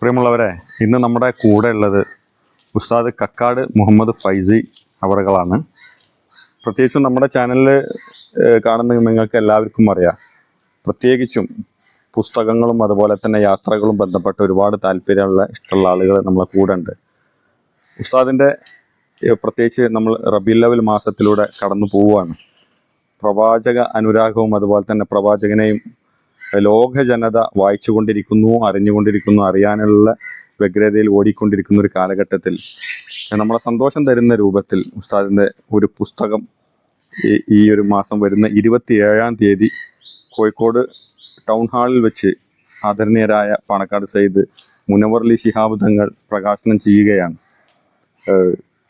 പ്രിയമുള്ളവരെ, ഇന്ന് നമ്മുടെ കൂടെ ഉള്ളത് ഉസ്താദ് കക്കാട് മുഹമ്മദ് ഫൈസി അവറുകളാണ്. പ്രത്യേകിച്ചും നമ്മുടെ ചാനലിൽ കാണുന്ന നിങ്ങൾക്ക് എല്ലാവർക്കും അറിയാം. പ്രത്യേകിച്ചും പുസ്തകങ്ങളും അതുപോലെ തന്നെ യാത്രകളും ബന്ധപ്പെട്ട ഒരുപാട് താല്പര്യമുള്ള ഇഷ്ടമുള്ള ആളുകൾ നമ്മളെ കൂടെ ഉണ്ട്. ഉസ്താദിൻ്റെ പ്രത്യേകിച്ച് നമ്മൾ റബീഉൽ അവ്വൽ മാസത്തിലൂടെ കടന്നു പോവുകയാണ്. പ്രവാചക അനുരാഗവും അതുപോലെ തന്നെ പ്രവാചകനെയും ലോക ജനത വായിച്ചുകൊണ്ടിരിക്കുന്നു, അറിഞ്ഞുകൊണ്ടിരിക്കുന്നു, അറിയാനുള്ള വ്യഗ്രതയിൽ ഓടിക്കൊണ്ടിരിക്കുന്ന ഒരു കാലഘട്ടത്തിൽ നമ്മളെ സന്തോഷം തരുന്ന രൂപത്തിൽ ഉസ്താദിൻ്റെ ഒരു പുസ്തകം ഈ ഒരു മാസം വരുന്ന 27-ാം തീയതി കോഴിക്കോട് ടൗൺ ഹാളിൽ വെച്ച് ആദരണീയരായ പാണക്കാട് സയ്യിദ് മുനവ്വർ അലി ശിഹാബ് തങ്ങൾ പ്രകാശനം ചെയ്യുകയാണ്.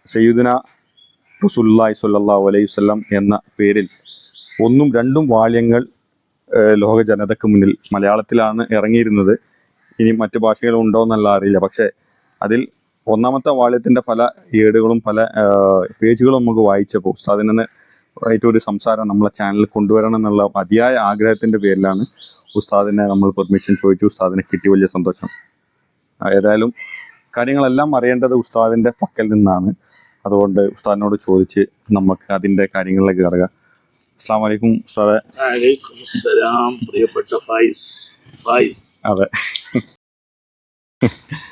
സയ്യിദുന റസൂലുള്ളാഹി സ്വല്ലല്ലാഹു അലൈഹി വസല്ലം എന്ന പേരിൽ 1ഉം 2ഉം വാള്യങ്ങൾ ലോക ജനതയ്ക്ക് മുന്നിൽ മലയാളത്തിലാണ് ഇറങ്ങിയിരുന്നത്. ഇനി മറ്റു ഭാഷകളുണ്ടോ എന്നല്ല അറിയില്ല. പക്ഷേ അതിൽ 1ാമത്തെ വാള്യത്തിൻ്റെ പല ഏടുകളും പല പേജുകളും നമുക്ക് വായിച്ചപ്പോൾ ഉസ്താദിന് ആയിട്ടൊരു സംസാരം നമ്മളെ ചാനലിൽ കൊണ്ടുവരണം എന്നുള്ള അതിയായ ആഗ്രഹത്തിൻ്റെ പേരിലാണ് ഉസ്താദിനെ നമ്മൾ പെർമിഷൻ ചോദിച്ചു. ഉസ്താദിനെ കിട്ടി, വലിയ സന്തോഷം. ഏതായാലും കാര്യങ്ങളെല്ലാം അറിയേണ്ടത് ഉസ്താദിൻ്റെ പക്കൽ നിന്നാണ്. അതുകൊണ്ട് ഉസ്താദിനോട് ചോദിച്ച് നമുക്ക് അതിൻ്റെ കാര്യങ്ങളിലേക്ക് കടക്കാം. അസ്സലാമു അലൈക്കും ഉസ്താദെ. വഅലൈക്കും അസ്സലാം പ്രിയപ്പെട്ട ഫൈസ്. അതെ.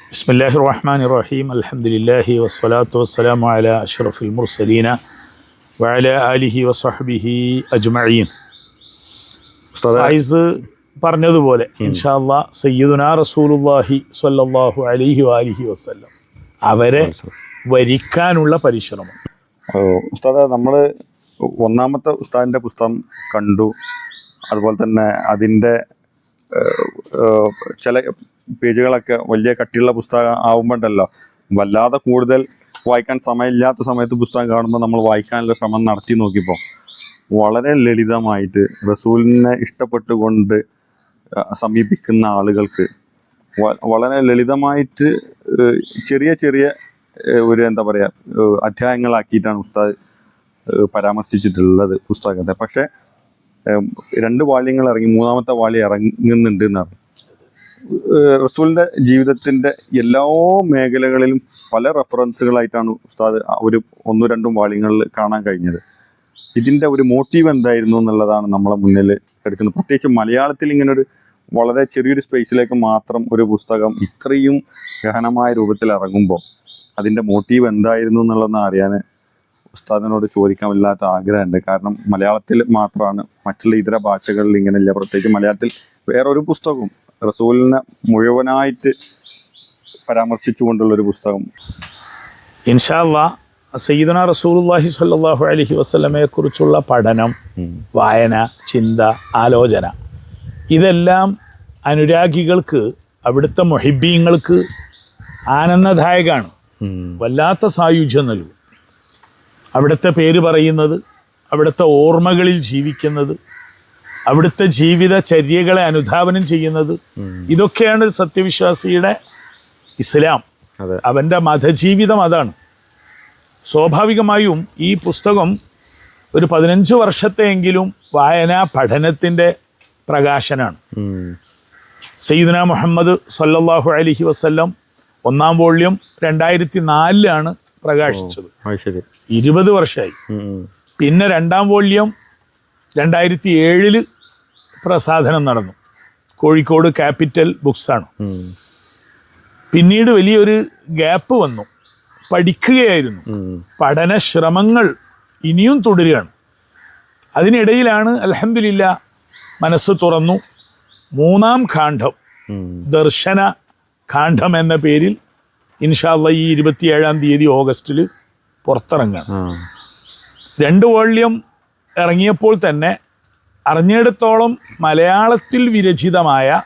ബിസ്മില്ലാഹിർ റഹ്മാനിർ റഹീം. അൽഹംദുലില്ലാഹി വസ്സലാത്തു വസ്സലാമു അലാ അഷ്റഫിൽ മുർസലീന വഅലാ ആലിഹി വസ്വഹ്ബിഹി അജ്മഈൻ. ഫൈസ് പറഞ്ഞതുപോലെ ഇൻഷാ അല്ലാഹ് സയ്യിദുനാ റസൂലുള്ളാഹി സ്വല്ലല്ലാഹു അലൈഹി വആലിഹി വസല്ലം അവരെ വരിക്കാനുള്ള പരിശ്രമം. ഉസ്താദെ, നമ്മൾ 1ാമത്തെ ഉസ്താദിൻ്റെ പുസ്തകം കണ്ടു. അതുപോലെ തന്നെ അതിൻ്റെ ചില പേജുകളൊക്കെ വലിയ കട്ടിയുള്ള പുസ്തകം ആവുമ്പോണ്ടല്ലോ, വല്ലാതെ കൂടുതൽ വായിക്കാൻ സമയമില്ലാത്ത സമയത്ത് പുസ്തകം കാണുമ്പോൾ നമ്മൾ വായിക്കാനുള്ള ശ്രമം നടത്തി നോക്കിയപ്പോൾ വളരെ ലളിതമായിട്ട് റസൂലിനെ ഇഷ്ടപ്പെട്ടുകൊണ്ട് സമീപിക്കുന്ന ആളുകൾക്ക് വളരെ ലളിതമായിട്ട് ചെറിയ ചെറിയ ഒരു എന്താ പറയുക അധ്യായങ്ങളാക്കിയിട്ടാണ് ഉസ്താദ് പരാമർശിച്ചിട്ടുള്ളത് പുസ്തകത്തെ. പക്ഷേ 2 വാള്യങ്ങൾ ഇറങ്ങി, 3ാമത്തെ വാള്യം ഇറങ്ങുന്നുണ്ട് എന്നാണ്. റസൂലിൻ്റെ ജീവിതത്തിൻ്റെ എല്ലാ മേഖലകളിലും പല റെഫറൻസുകളായിട്ടാണ് ഉസ്താദ് ഒരു 1-2 വാള്യങ്ങളിൽ കാണാൻ കഴിഞ്ഞത്. ഇതിൻ്റെ ഒരു മോട്ടീവ് എന്തായിരുന്നു എന്നുള്ളതാണ് നമ്മളെ മുന്നിൽ എടുക്കുന്നത്. പ്രത്യേകിച്ച് മലയാളത്തിൽ ഇങ്ങനൊരു വളരെ ചെറിയൊരു സ്പേസിലേക്ക് മാത്രം ഒരു പുസ്തകം ഇത്രയും ഗഹനമായ രൂപത്തിൽ ഇറങ്ങുമ്പോൾ അതിൻ്റെ മോട്ടീവ് എന്തായിരുന്നു എന്നുള്ളതെന്ന് അറിയാൻ ഉസ്താദിനോട് ചോദിക്കാൻ വല്ലാത്ത ആഗ്രഹമുണ്ട്. കാരണം മലയാളത്തിൽ മാത്രമാണ്, മറ്റുള്ള ഇതര ഭാഷകളിൽ ഇങ്ങനെയില്ല. പ്രത്യേകിച്ച് മലയാളത്തിൽ വേറൊരു പുസ്തകവും റസൂലിനെ മുഴുവനായിട്ട് പരാമർശിച്ചുകൊണ്ടുള്ളൊരു പുസ്തകം. ഇൻഷാ അല്ലാഹ് സയ്യിദുനാ റസൂലുള്ളാഹി സ്വല്ലല്ലാഹു അലൈഹി വസല്ലമയെ കുറിച്ചുള്ള പഠനം, വായന, ചിന്ത, ആലോചന, ഇതെല്ലാം അനുരാഗികൾക്ക്, അവിടുത്തെ മുഹിബ്ബീങ്ങൾക്ക് ആനന്ദദായകമാണ്. വല്ലാത്ത സായുജ്യം നൽകും. അവിടുത്തെ പേര് പറയുന്നത്, അവിടുത്തെ ഓർമ്മകളിൽ ജീവിക്കുന്നത്, അവിടുത്തെ ജീവിതചര്യകളെ അനുധാവനം ചെയ്യുന്നത്, ഇതൊക്കെയാണ് ഒരു സത്യവിശ്വാസിയുടെ ഇസ്ലാം. അവൻ്റെ മതജീവിതം അതാണ്. സ്വാഭാവികമായും ഈ പുസ്തകം ഒരു 15 വർഷത്തെയെങ്കിലും വായനാ പഠനത്തിൻ്റെ പ്രകാശനാണ്. സയ്യിദുനാ മുഹമ്മദ് സല്ലല്ലാഹു അലൈഹി വസല്ലം 1ാം വോള്യം 2004 പ്രകാശിച്ചത്. 20 വർഷമായി. പിന്നെ 2ാം വോള്യം 2007 പ്രസാധനം നടന്നു. കോഴിക്കോട് ക്യാപിറ്റൽ ബുക്സാണ്. പിന്നീട് വലിയൊരു ഗ്യാപ്പ് വന്നു. പഠിക്കുകയായിരുന്നു. പഠനശ്രമങ്ങൾ ഇനിയും തുടരുകയാണ്. അതിനിടയിലാണ് അൽഹംദുലില്ലാഹ് മനസ്സ് തുറന്നു. 3ാം ഖണ്ഡം, ദർശന ഖണ്ഡം എന്ന പേരിൽ ഇൻഷാ അല്ലാഹ് ഈ 27-ാം തീയതി ഓഗസ്റ്റിൽ പുറത്തിറങ്ങാണ്. 2 വോള്യം ഇറങ്ങിയപ്പോൾ തന്നെ അറിഞ്ഞിടത്തോളം മലയാളത്തിൽ വിരചിതമായ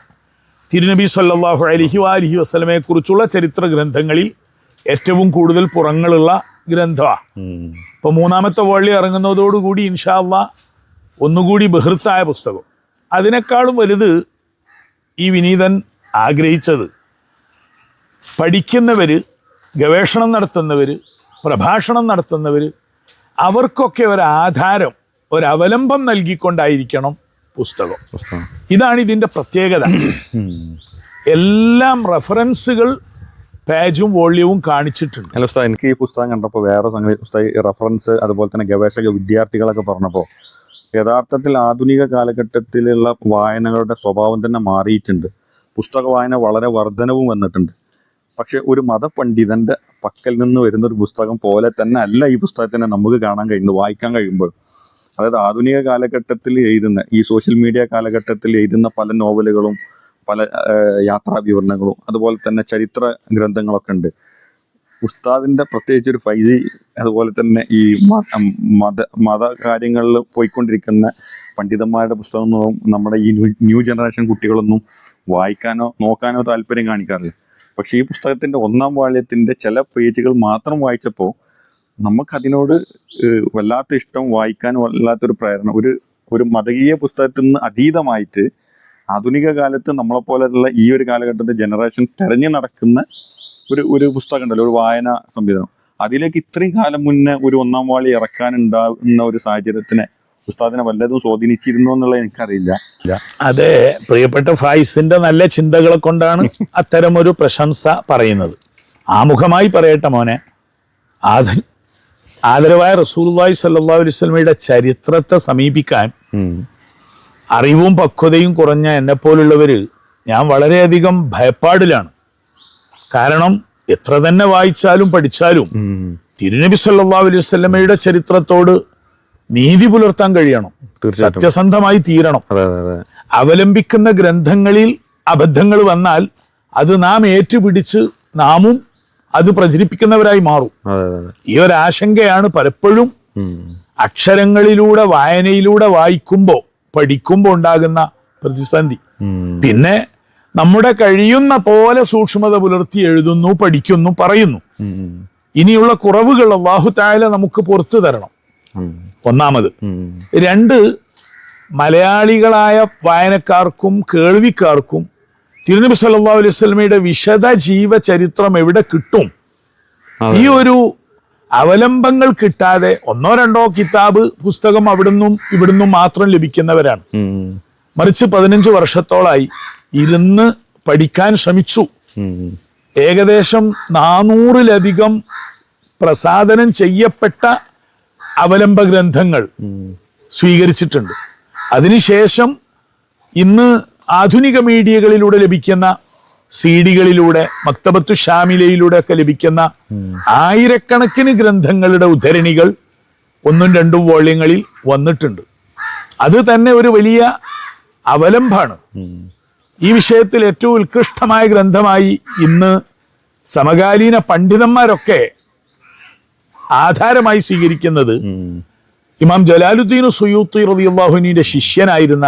തിരുനബി സല്ലല്ലാഹു അലൈഹി വസല്ലമയെ കുറിച്ചുള്ള ചരിത്ര ഗ്രന്ഥങ്ങളിൽ ഏറ്റവും കൂടുതൽ പുറങ്ങളുള്ള ഗ്രന്ഥമാണ്. ഇപ്പോൾ 3ാമത്തെ വോള്യം ഇറങ്ങുന്നതോടുകൂടി ഇൻഷാ അല്ലാഹ് ഒന്നുകൂടി ബഹൃത്തായ പുസ്തകം. അതിനേക്കാളും വലുത് ഈ വിനീതൻ ആഗ്രഹിച്ചത് പഠിക്കുന്നവർ, ഗവേഷണം നടത്തുന്നവർ, പ്രഭാഷണം നടത്തുന്നവർ, അവർക്കൊക്കെ ഒരാധാരം, ഒരവലംബം നൽകിക്കൊണ്ടായിരിക്കണം പുസ്തകം. ഇതാണ് ഇതിൻ്റെ പ്രത്യേകത. എല്ലാം റെഫറൻസുകൾ പേജും വോള്യവും കാണിച്ചിട്ടുണ്ട്. അല്ല ഉസ്താദ്, എനിക്ക് ഈ പുസ്തകം കണ്ടപ്പോൾ വേറെ സംഗതി ഉസ്താദ്, ഈ റെഫറൻസ് അതുപോലെ തന്നെ ഗവേഷക വിദ്യാർത്ഥികളൊക്കെ പറഞ്ഞപ്പോൾ യഥാർത്ഥത്തിൽ ആധുനിക കാലഘട്ടത്തിലുള്ള വായനകളുടെ സ്വഭാവം തന്നെ മാറിയിട്ടുണ്ട്. പുസ്തക വായന വളരെ വർധനവും വന്നിട്ടുണ്ട്. പക്ഷെ ഒരു മതപണ്ഡിതന്റെ പക്കൽ നിന്ന് വരുന്ന ഒരു പുസ്തകം പോലെ തന്നെ അല്ല ഈ പുസ്തകത്തിനെ നമുക്ക് കാണാൻ കഴിയുന്നത്, വായിക്കാൻ കഴിയുമ്പോൾ. അതായത് ആധുനിക കാലഘട്ടത്തിൽ എഴുതുന്ന, ഈ സോഷ്യൽ മീഡിയ കാലഘട്ടത്തിൽ എഴുതുന്ന പല നോവലുകളും പല യാത്രാ വിവരണങ്ങളും അതുപോലെ തന്നെ ചരിത്ര ഗ്രന്ഥങ്ങളൊക്കെ ഉണ്ട്. ഉസ്താദിന്റെ പ്രത്യേകിച്ച് ഒരു ഫൈസി അതുപോലെ തന്നെ ഈ മത കാര്യങ്ങളിൽ പോയിക്കൊണ്ടിരിക്കുന്ന പണ്ഡിതന്മാരുടെ പുസ്തകമൊന്നും നമ്മുടെ ഈ ന്യൂ ജനറേഷൻ കുട്ടികളൊന്നും വായിക്കാനോ നോക്കാനോ താല്പര്യം കാണിക്കാറില്ല. പക്ഷേ ഈ പുസ്തകത്തിന്റെ 1-ാം വാള്യത്തിന്റെ ചില പേജുകൾ മാത്രം വായിച്ചപ്പോൾ നമുക്കതിനോട് വല്ലാത്ത ഇഷ്ടം, വായിക്കാൻ വല്ലാത്തൊരു പ്രേരണ, ഒരു മതകീയ പുസ്തകത്തിൽ നിന്ന് അതീതമായിട്ട് ആധുനിക കാലത്ത് നമ്മളെപ്പോലെയുള്ള ഈ ഒരു കാലഘട്ടത്തെ ജനറേഷൻ തെരഞ്ഞു നടക്കുന്ന ഒരു പുസ്തകം ഉണ്ടല്ലോ, ഒരു വായന സംവിധാനം. അതിലേക്ക് ഇത്രയും കാലം മുന്നേ ഒരു 1-ാം വാളി ഇറക്കാനുണ്ടാകുന്ന ഒരു സാഹചര്യത്തിനെ ഉസ്താദിനെ വല്ലതും സ്വാധീനിച്ചിരുന്നു എന്നുള്ളത് എനിക്കറിയില്ല. അതെ, പ്രിയപ്പെട്ട ഫായിസിന്റെ നല്ല ചിന്തകളെ കൊണ്ടാണ് അത്തരമൊരു പ്രശംസ പറയുന്നത്. ആമുഖമായി പറയട്ടെ മോനെ, ആദരവായ റസൂലുള്ളാഹി സ്വല്ലല്ലാഹു അലൈഹി വസല്ലമയുടെ ചരിത്രത്തെ സമീപിക്കാൻ അറിവും പക്വതയും കുറഞ്ഞ എന്നെപ്പോലുള്ളവര് ഞാൻ വളരെയധികം ഭയപ്പാടിലാണ്. കാരണം എത്ര തന്നെ വായിച്ചാലും പഠിച്ചാലും തിരുനബി സല്ലല്ലാഹു അലൈഹി വസല്ലമയുടെ ചരിത്രത്തോട് നീതി പുലർത്താൻ കഴിയണം, സത്യസന്ധമായി തീരണം. അവലംബിക്കുന്ന ഗ്രന്ഥങ്ങളിൽ അബദ്ധങ്ങൾ വന്നാൽ അത് നാം ഏറ്റുപിടിച്ച് നാമും അത് പ്രചരിപ്പിക്കുന്നവരായി മാറും. ഈ ഒരു ആശങ്കയാണ് പലപ്പോഴും അക്ഷരങ്ങളിലൂടെ വായനയിലൂടെ പഠിക്കുമ്പോൾ ഉണ്ടാകുന്ന പ്രതിസന്ധി. പിന്നെ നമ്മുടെ കഴിയുന്ന പോലെ സൂക്ഷ്മത പുലർത്തി എഴുതുന്നു, പഠിക്കുന്നു, പറയുന്നു. ഇനിയുള്ള കുറവുകൾ അല്ലാഹു തആല നമുക്ക് പുറത്തു തരണം, ഒന്നാമത്. 2, മലയാളികളായ വായനക്കാർക്കും കേൾവിക്കാർക്കും തിരുനബി സല്ലല്ലാഹു അലൈഹി വസല്ലമയുടെ വിശദ ജീവചരിത്രം എവിടെ കിട്ടും? ഈ ഒരു അവലംബങ്ങൾ കിട്ടാതെ 1-2 കിതാബ് പുസ്തകം ഇവിടുന്നും മാത്രം ലഭിക്കുന്നവരാണ്. മറിച്ച് 15 വർഷത്തോളായി ഇരുന്ന് പഠിക്കാൻ ശ്രമിച്ചു. ഏകദേശം 400-ലധികം പ്രസാദനം ചെയ്യപ്പെട്ട അവലംബ ഗ്രന്ഥങ്ങൾ സ്വീകരിച്ചിട്ടുണ്ട്. അതിനുശേഷം ഇന്ന് ആധുനിക മീഡിയകളിലൂടെ ലഭിക്കുന്ന CD-കളിലൂടെ മക്തബത്തു ഷാമിലയിലൂടെ ഒക്കെ ലഭിക്കുന്ന ആയിരക്കണക്കിന് ഗ്രന്ഥങ്ങളുടെ ഉദ്ധരണികൾ 1-2 വോള്യങ്ങളിൽ വന്നിട്ടുണ്ട്. അത് തന്നെ ഒരു വലിയ അവലംബാണ്. ഈ വിഷയത്തിൽ ഏറ്റവും ഉത്കൃഷ്ടമായ ഗ്രന്ഥമായി ഇന്ന് സമകാലീന പണ്ഡിതന്മാരൊക്കെ ആധാരമായി സ്വീകരിക്കുന്നത് ഇമാം ജലാലുദ്ദീൻ സുയൂത്തി റളിയല്ലാഹു അൻഹുവിന്റെ ശിഷ്യനായിരുന്ന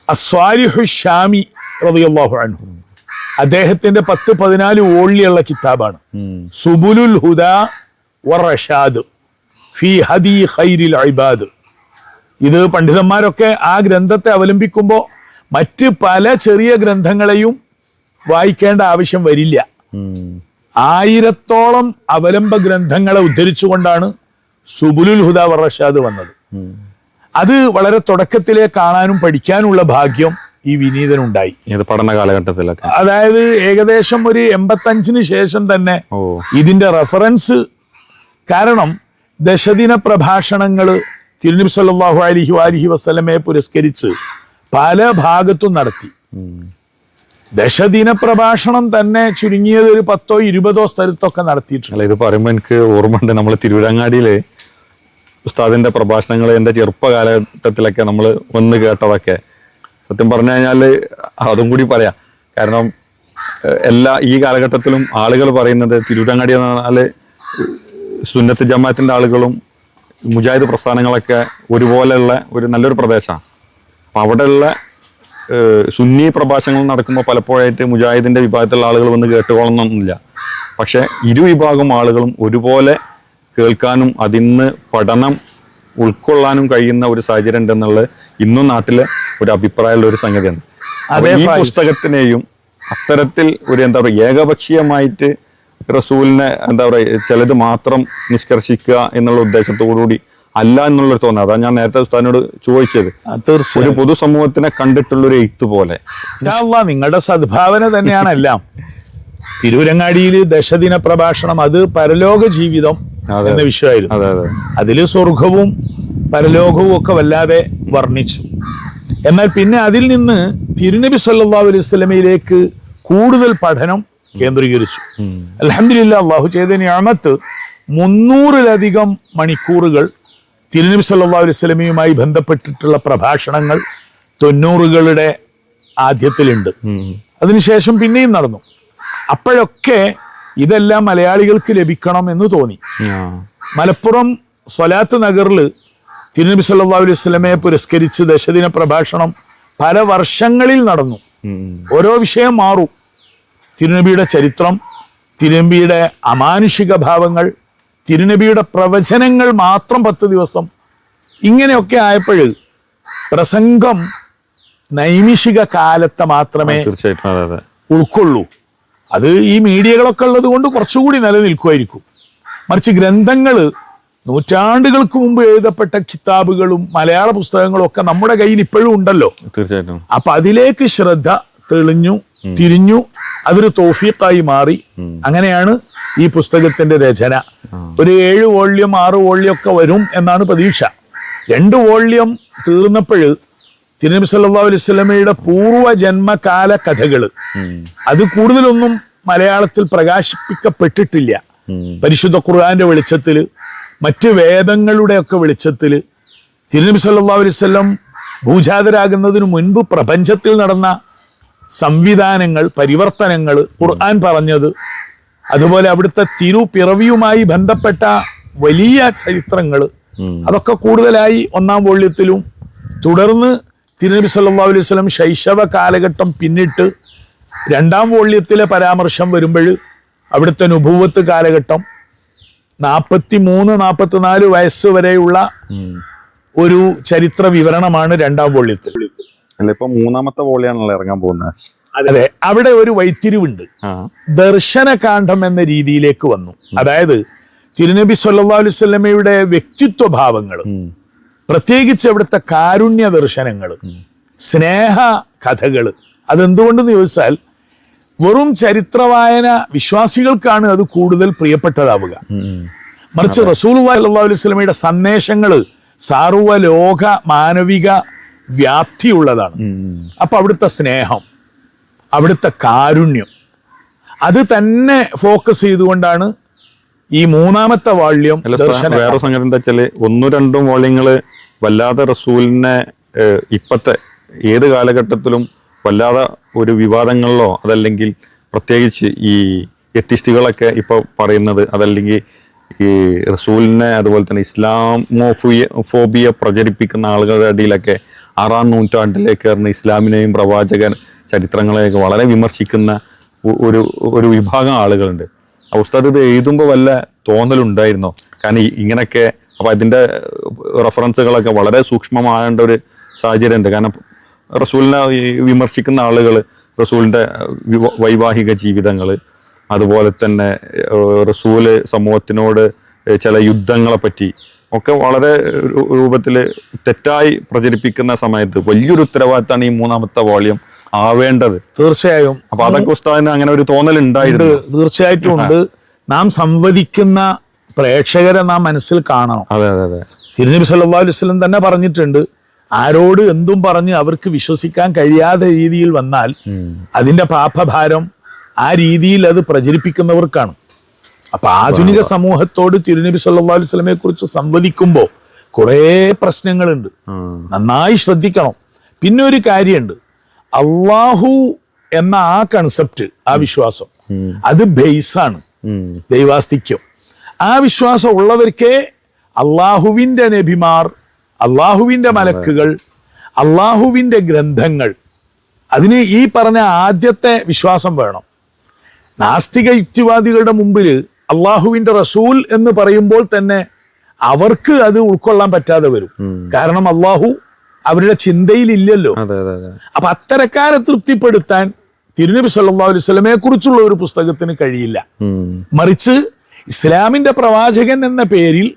അസ്വാലിഹു ഷാമി റളിയല്ലാഹു അൻഹു. അദ്ദേഹത്തിന്റെ 10-14 വോള്യമുള്ള കിതാബാണ് സുബുലുൽ ഹുദാ വറഷാദ് ഫീ ഹദി ഖൈരിൽ ഇബാദ്. ഇത് പണ്ഡിതന്മാരൊക്കെ ആ ഗ്രന്ഥത്തെ അവലംബിക്കുമ്പോൾ മറ്റ് പല ചെറിയ ഗ്രന്ഥങ്ങളെയും വായിക്കേണ്ട ആവശ്യം വരില്ല. 1000-ഓളം അവലംബ ഗ്രന്ഥങ്ങളെ ഉദ്ധരിച്ചുകൊണ്ടാണ് സുബുലുൽ ഹുദാ വറഷാദ് വന്നത്. അത് വളരെ തുടക്കത്തിലെ കാണാനും പഠിക്കാനുള്ള ഭാഗ്യം ഈ വിനീതനുണ്ടായി പഠന കാലഘട്ടത്തിലൊക്കെ. അതായത് ഏകദേശം ഒരു 85-ന് ശേഷം തന്നെ ഇതിന്റെ റെഫറൻസ്, കാരണം ദശദിന പ്രഭാഷണങ്ങൾ തിരുനബി സല്ലല്ലാഹു അലൈഹി വസല്ലമയെ പുരസ്കരിച്ച് പല ഭാഗത്തും നടത്തി. ദശദിന പ്രഭാഷണം തന്നെ ചുരുങ്ങിയത് ഒരു 10-20 സ്ഥലത്തൊക്കെ നടത്തിയിട്ടുണ്ട്. ഇത് പറയുമ്പോൾ എനിക്ക് ഓർമ്മയുണ്ട്, നമ്മൾ തിരുവിഴങ്ങാടിയില് ഉസ്താദിന്റെ പ്രഭാഷണങ്ങൾ എൻ്റെ ചെറുപ്പ കാലഘട്ടത്തിലൊക്കെ നമ്മൾ വന്ന് കേട്ടതൊക്കെ സത്യം പറഞ്ഞു കഴിഞ്ഞാൽ അതും കൂടി പറയാം. കാരണം ഈ കാലഘട്ടത്തിലും ആളുകൾ പറയുന്നത് തിരുവിഴങ്ങാടി എന്ന് പറഞ്ഞാൽ സുന്നത്ത് ജമാഅത്തിന്റെ ആളുകളും മുജാഹിദ് പ്രസ്ഥാനങ്ങളൊക്കെ ഒരുപോലെയുള്ള ഒരു നല്ലൊരു പ്രദേശമാണ്. അപ്പം അവിടെയുള്ള സുന്നി പ്രഭാഷണങ്ങൾ നടക്കുമ്പോൾ പലപ്പോഴായിട്ട് മുജാഹിദിന്റെ വിഭാഗത്തിലുള്ള ആളുകൾ വന്ന് കേട്ടുകൊള്ളണമെന്നില്ല. പക്ഷെ ഇരുവിഭാഗം ആളുകളും ഒരുപോലെ കേൾക്കാനും അതിന്ന് പഠനം ഉൾക്കൊള്ളാനും കഴിയുന്ന ഒരു സാഹചര്യം ഉണ്ടെന്നുള്ളത് ഇന്നും നാട്ടിലെ ഒരു അഭിപ്രായമുള്ള ഒരു സംഗതിയാണ്. ഈ പുസ്തകത്തിനെയും അത്തരത്തിൽ ഒരു എന്താ പറയുക ഏകപക്ഷീയമായിട്ട് റസൂലിനെ എന്താ പറയുക ചിലത് മാത്രം നിഷ്കർഷിക്കുക എന്നുള്ള ഉദ്ദേശത്തോടുകൂടി അല്ല എന്നുള്ളൊരു തോന്നുന്നത്. അതാണ് ഞാൻ നേരത്തെ ഉസ്താദിനോട് ചോദിച്ചത്. ഒരു തീർച്ചയായും പൊതുസമൂഹത്തിനെ കണ്ടിട്ടുള്ളൊരു എഴുത്ത് പോലെ. നിങ്ങളുടെ സദ്ഭാവന തന്നെയാണ് എല്ലാം. തിരൂരങ്ങാടിയിൽ ദശദിന പ്രഭാഷണം, അത് പരലോക ജീവിതം എന്ന വിഷയമായിരുന്നു. അതെ അതെ. അതിൽ സ്വർഗവും പരലോകവും ഒക്കെ വല്ലാതെ വർണ്ണിച്ചു. എന്നാൽ പിന്നെ അതിൽ നിന്ന് തിരുനബി സല്ലല്ലാഹു അലൈഹി വസല്ലമയിലേക്ക് കൂടുതൽ പഠനം കേന്ദ്രീകരിച്ചു. അൽഹംദുലില്ലാഹ്, അള്ളാഹു ചെയ്ത നിഅമത്ത് 300-ലധികം മണിക്കൂറുകൾ തിരുനബി സല്ലല്ലാഹു അലൈഹി വസല്ലമയുമായി ബന്ധപ്പെട്ടിട്ടുള്ള പ്രഭാഷണങ്ങൾ 90കളുടെ ആദ്യത്തിലുണ്ട്. അതിനുശേഷം പിന്നെയും നടന്നു. അപ്പോഴൊക്കെ ഇതെല്ലാം മലയാളികൾക്ക് ലഭിക്കണം എന്ന് തോന്നി. മലപ്പുറം സ്വലാത്ത് നഗറിൽ തിരുനബി സല്ലല്ലാഹു അലൈഹി വസല്ലമയെ പുരസ്കരിച്ച് ദശദിന പ്രഭാഷണം പല വർഷങ്ങളിൽ നടന്നു. ഓരോ വിഷയം മാറും. തിരുനബിയുടെ ചരിത്രം, തിരുനബിയുടെ അമാനുഷിക ഭാവങ്ങൾ, തിരുനബിയുടെ പ്രവചനങ്ങൾ മാത്രം 10 ദിവസം, ഇങ്ങനെയൊക്കെ ആയപ്പോൾ പ്രസംഗം നൈമിഷിക കാലത്തെ മാത്രമേ തീർച്ചയായിട്ടും ഉൾക്കൊള്ളൂ. അത് ഈ മീഡിയകളൊക്കെ ഉള്ളത് കൊണ്ട് കുറച്ചുകൂടി നിലനിൽക്കുമായിരിക്കും. മറിച്ച് ഗ്രന്ഥങ്ങൾ, നൂറ്റാണ്ടുകൾക്ക് മുമ്പ് എഴുതപ്പെട്ട കിതാബുകളും മലയാള പുസ്തകങ്ങളും ഒക്കെ നമ്മുടെ കയ്യിൽ ഇപ്പോഴും ഉണ്ടല്ലോ. തീർച്ചയായിട്ടും. അപ്പൊ അതിലേക്ക് ശ്രദ്ധ തിരിഞ്ഞു, അതൊരു തൗഫീഖായി മാറി. അങ്ങനെയാണ് ഈ പുസ്തകത്തിന്റെ രചന. ഒരു 7 വോള്യം 6 വോള്യം ഒക്കെ വരും എന്നാണ് പ്രതീക്ഷ. 2 വോള്യം തീർന്നപ്പോൾ തിരുനബി സല്ലല്ലാഹു അലൈഹി വസല്ലമയുടെ പൂർവ്വജന്മകാല കഥകൾ, അത് കൂടുതലൊന്നും മലയാളത്തിൽ പ്രകാശിപ്പിക്കപ്പെട്ടിട്ടില്ല. പരിശുദ്ധ ഖുർആന്റെ വെളിച്ചത്തിൽ, മറ്റ് വേദങ്ങളുടെ ഒക്കെ വെളിച്ചത്തിൽ തിരുനബി സല്ലല്ലാഹു അലൈഹി വസല്ലം ഭൂജാതരാകുന്നതിന് മുൻപ് പ്രപഞ്ചത്തിൽ നടന്ന സംവിധാനങ്ങൾ, പരിവർത്തനങ്ങൾ, ഖുർആൻ പറഞ്ഞത്, അതുപോലെ അവിടുത്തെ തിരുപ്പിറവിയുമായി ബന്ധപ്പെട്ട വലിയ ചരിത്രങ്ങൾ, അതൊക്കെ കൂടുതലായി 1-ാം വോള്യത്തിലും, തുടർന്ന് തിരുനബി സല്ലല്ലാഹു അലൈഹി വസല്ലം ശൈശവ കാലഘട്ടം പിന്നിട്ട് 2-ാം വോള്യത്തിലെ പരാമർശം വരുമ്പോൾ അവിടുത്തെ നുബുവത്ത് കാലഘട്ടം 43-44 വയസ്സ് വരെയുള്ള ഒരു ചരിത്ര വിവരണമാണ് 2-ാം വോള്യത്തിൽ. അല്ല, ഇപ്പൊ 3-ാമത്തെ വോള്യാണല്ലോ ഇറങ്ങാൻ പോകുന്നത്. അതെ, അവിടെ ഒരു വൈത്തിരിവുണ്ട്. ദർശനകാന്ഡം എന്ന രീതിയിലേക്ക് വന്നു. അതായത് തിരുനബി സല്ലല്ലാഹു അലൈഹി വസല്ലമയുടെ വ്യക്തിത്വ ഭാവങ്ങൾ, പ്രത്യേകിച്ച് അവിടുത്തെ കാരുണ്യ ദർശനങ്ങൾ, സ്നേഹ കഥകൾ. അതെന്തുകൊണ്ടെന്ന് ചോദിച്ചാൽ വെറും ചരിത്രവായന വിശ്വാസികൾക്കാണ് അത് കൂടുതൽ പ്രിയപ്പെട്ടതാവുക. മറിച്ച് റസൂലുള്ളാഹി സ്വല്ലല്ലാഹു അലൈഹി വസല്ലമയുടെ സന്ദേശങ്ങൾ സാർവലോക മാനവിക വ്യാപ്തിയുള്ളതാണ്. അപ്പൊ അവിടുത്തെ സ്നേഹം, അവിടുത്തെ കാരുണ്യം, അത് തന്നെ ഫോക്കസ് ചെയ്തുകൊണ്ടാണ് ഈ 3-ാമത്തെ വാള്യം. വേറെ സംഗതി എന്താ വെച്ചാല് 1-2 വോള്യങ്ങള് വല്ലാതെ റസൂലിനെ ഇപ്പത്തെ ഏത് കാലഘട്ടത്തിലും വല്ലാതെ ഒരു വിവാദങ്ങളിലോ, അതല്ലെങ്കിൽ പ്രത്യേകിച്ച് ഈ എത്തിസ്റ്റുകളൊക്കെ ഇപ്പൊ പറയുന്നത്, അതല്ലെങ്കിൽ ഈ റസൂലിനെ അതുപോലെ തന്നെ ഫോബിയ പ്രചരിപ്പിക്കുന്ന ആളുകളുടെ ഇടയിലൊക്കെ 6-ാം നൂറ്റാണ്ടിലേക്ക് കയറുന്ന ഇസ്ലാമിനെയും പ്രവാചക ചരിത്രങ്ങളെയൊക്കെ വളരെ വിമർശിക്കുന്ന ഒരു വിഭാഗം ആളുകളുണ്ട്. ഉസ്താദ് ഇത് എഴുതുമ്പോൾ വല്ല തോന്നലുണ്ടായിരുന്നോ? കാരണം ഇങ്ങനെയൊക്കെ അപ്പൊ അതിന്റെ റെഫറൻസുകളൊക്കെ വളരെ സൂക്ഷ്മമാകേണ്ട ഒരു സാഹചര്യമുണ്ട്. കാരണം റസൂലിനെ വിമർശിക്കുന്ന ആളുകൾ റസൂലിന്റെ വൈവാഹിക ജീവിതങ്ങൾ, അതുപോലെ തന്നെ റസൂല് സമൂഹത്തിനോട് ചില യുദ്ധങ്ങളെ പറ്റി ഒക്കെ വളരെ രൂപത്തിൽ തെറ്റായി പ്രചരിപ്പിക്കുന്ന സമയത്ത് വലിയൊരു ഉത്തരവാദിത്തമാണ് ഈ 3-ാമത്തെ വോള്യം ആവേണ്ടത്. തീർച്ചയായും. അപ്പൊ അതൊക്കെ ഉസ്താദിന് അങ്ങനെ ഒരു തോന്നൽ ഉണ്ടായിരുന്നു? തീർച്ചയായിട്ടും ഉണ്ട്. നാം സംവദിക്കുന്ന പ്രേക്ഷകരെ നാം മനസ്സിൽ കാണണം. അതെ അതെ അതെ. തിരുനബി സല്ലല്ലാഹു അലൈഹി വസല്ലം തന്നെ പറഞ്ഞിട്ടുണ്ട്, ആരോട് എന്തും പറഞ്ഞ് അവർക്ക് വിശ്വസിക്കാൻ കഴിയാത്ത രീതിയിൽ വന്നാൽ അതിന്റെ പാപഭാരം ആ രീതിയിൽ അത് പ്രചരിപ്പിക്കുന്നവർക്കാണ്. അപ്പൊ ആധുനിക സമൂഹത്തോട് തിരുനബി സല്ലല്ലാഹു അലൈഹി വസല്ലമയെ കുറിച്ച് സംവദിക്കുമ്പോൾ കുറേ പ്രശ്നങ്ങളുണ്ട്, നന്നായി ശ്രദ്ധിക്കണം. പിന്നെ ഒരു കാര്യമുണ്ട്, അള്ളാഹു എന്ന ആ കൺസെപ്റ്റ്, ആ വിശ്വാസം, അത് ബേസാണ്, ദൈവാസ്തിക്യം. ആ വിശ്വാസം ഉള്ളവർക്കേ അള്ളാഹുവിന്റെ നബിമാർ, അള്ളാഹുവിന്റെ മലക്കുകൾ, അള്ളാഹുവിന്റെ ഗ്രന്ഥങ്ങൾ, അതിന് ഈ പറഞ്ഞ ആദ്യത്തെ വിശ്വാസം വേണം. നാസ്തിക യുക്തിവാദികളുടെ മുമ്പിൽ അള്ളാഹുവിന്റെ റസൂൽ എന്ന് പറയുമ്പോൾ തന്നെ അവർക്ക് അത് ഉൾക്കൊള്ളാൻ പറ്റാതെ വരും. കാരണം അള്ളാഹു അവരുടെ ചിന്തയിൽ ഇല്ലല്ലോ. അപ്പൊ അത്തരക്കാരെ തൃപ്തിപ്പെടുത്താൻ തിരുനബി സല്ലല്ലാഹു അലൈഹി വസല്ലമയെ കുറിച്ചുള്ള ഒരു പുസ്തകത്തിന് കഴിയില്ല. മറിച്ച് ഇസ്ലാമിന്റെ പ്രവാചകൻ എന്ന പേരിൽ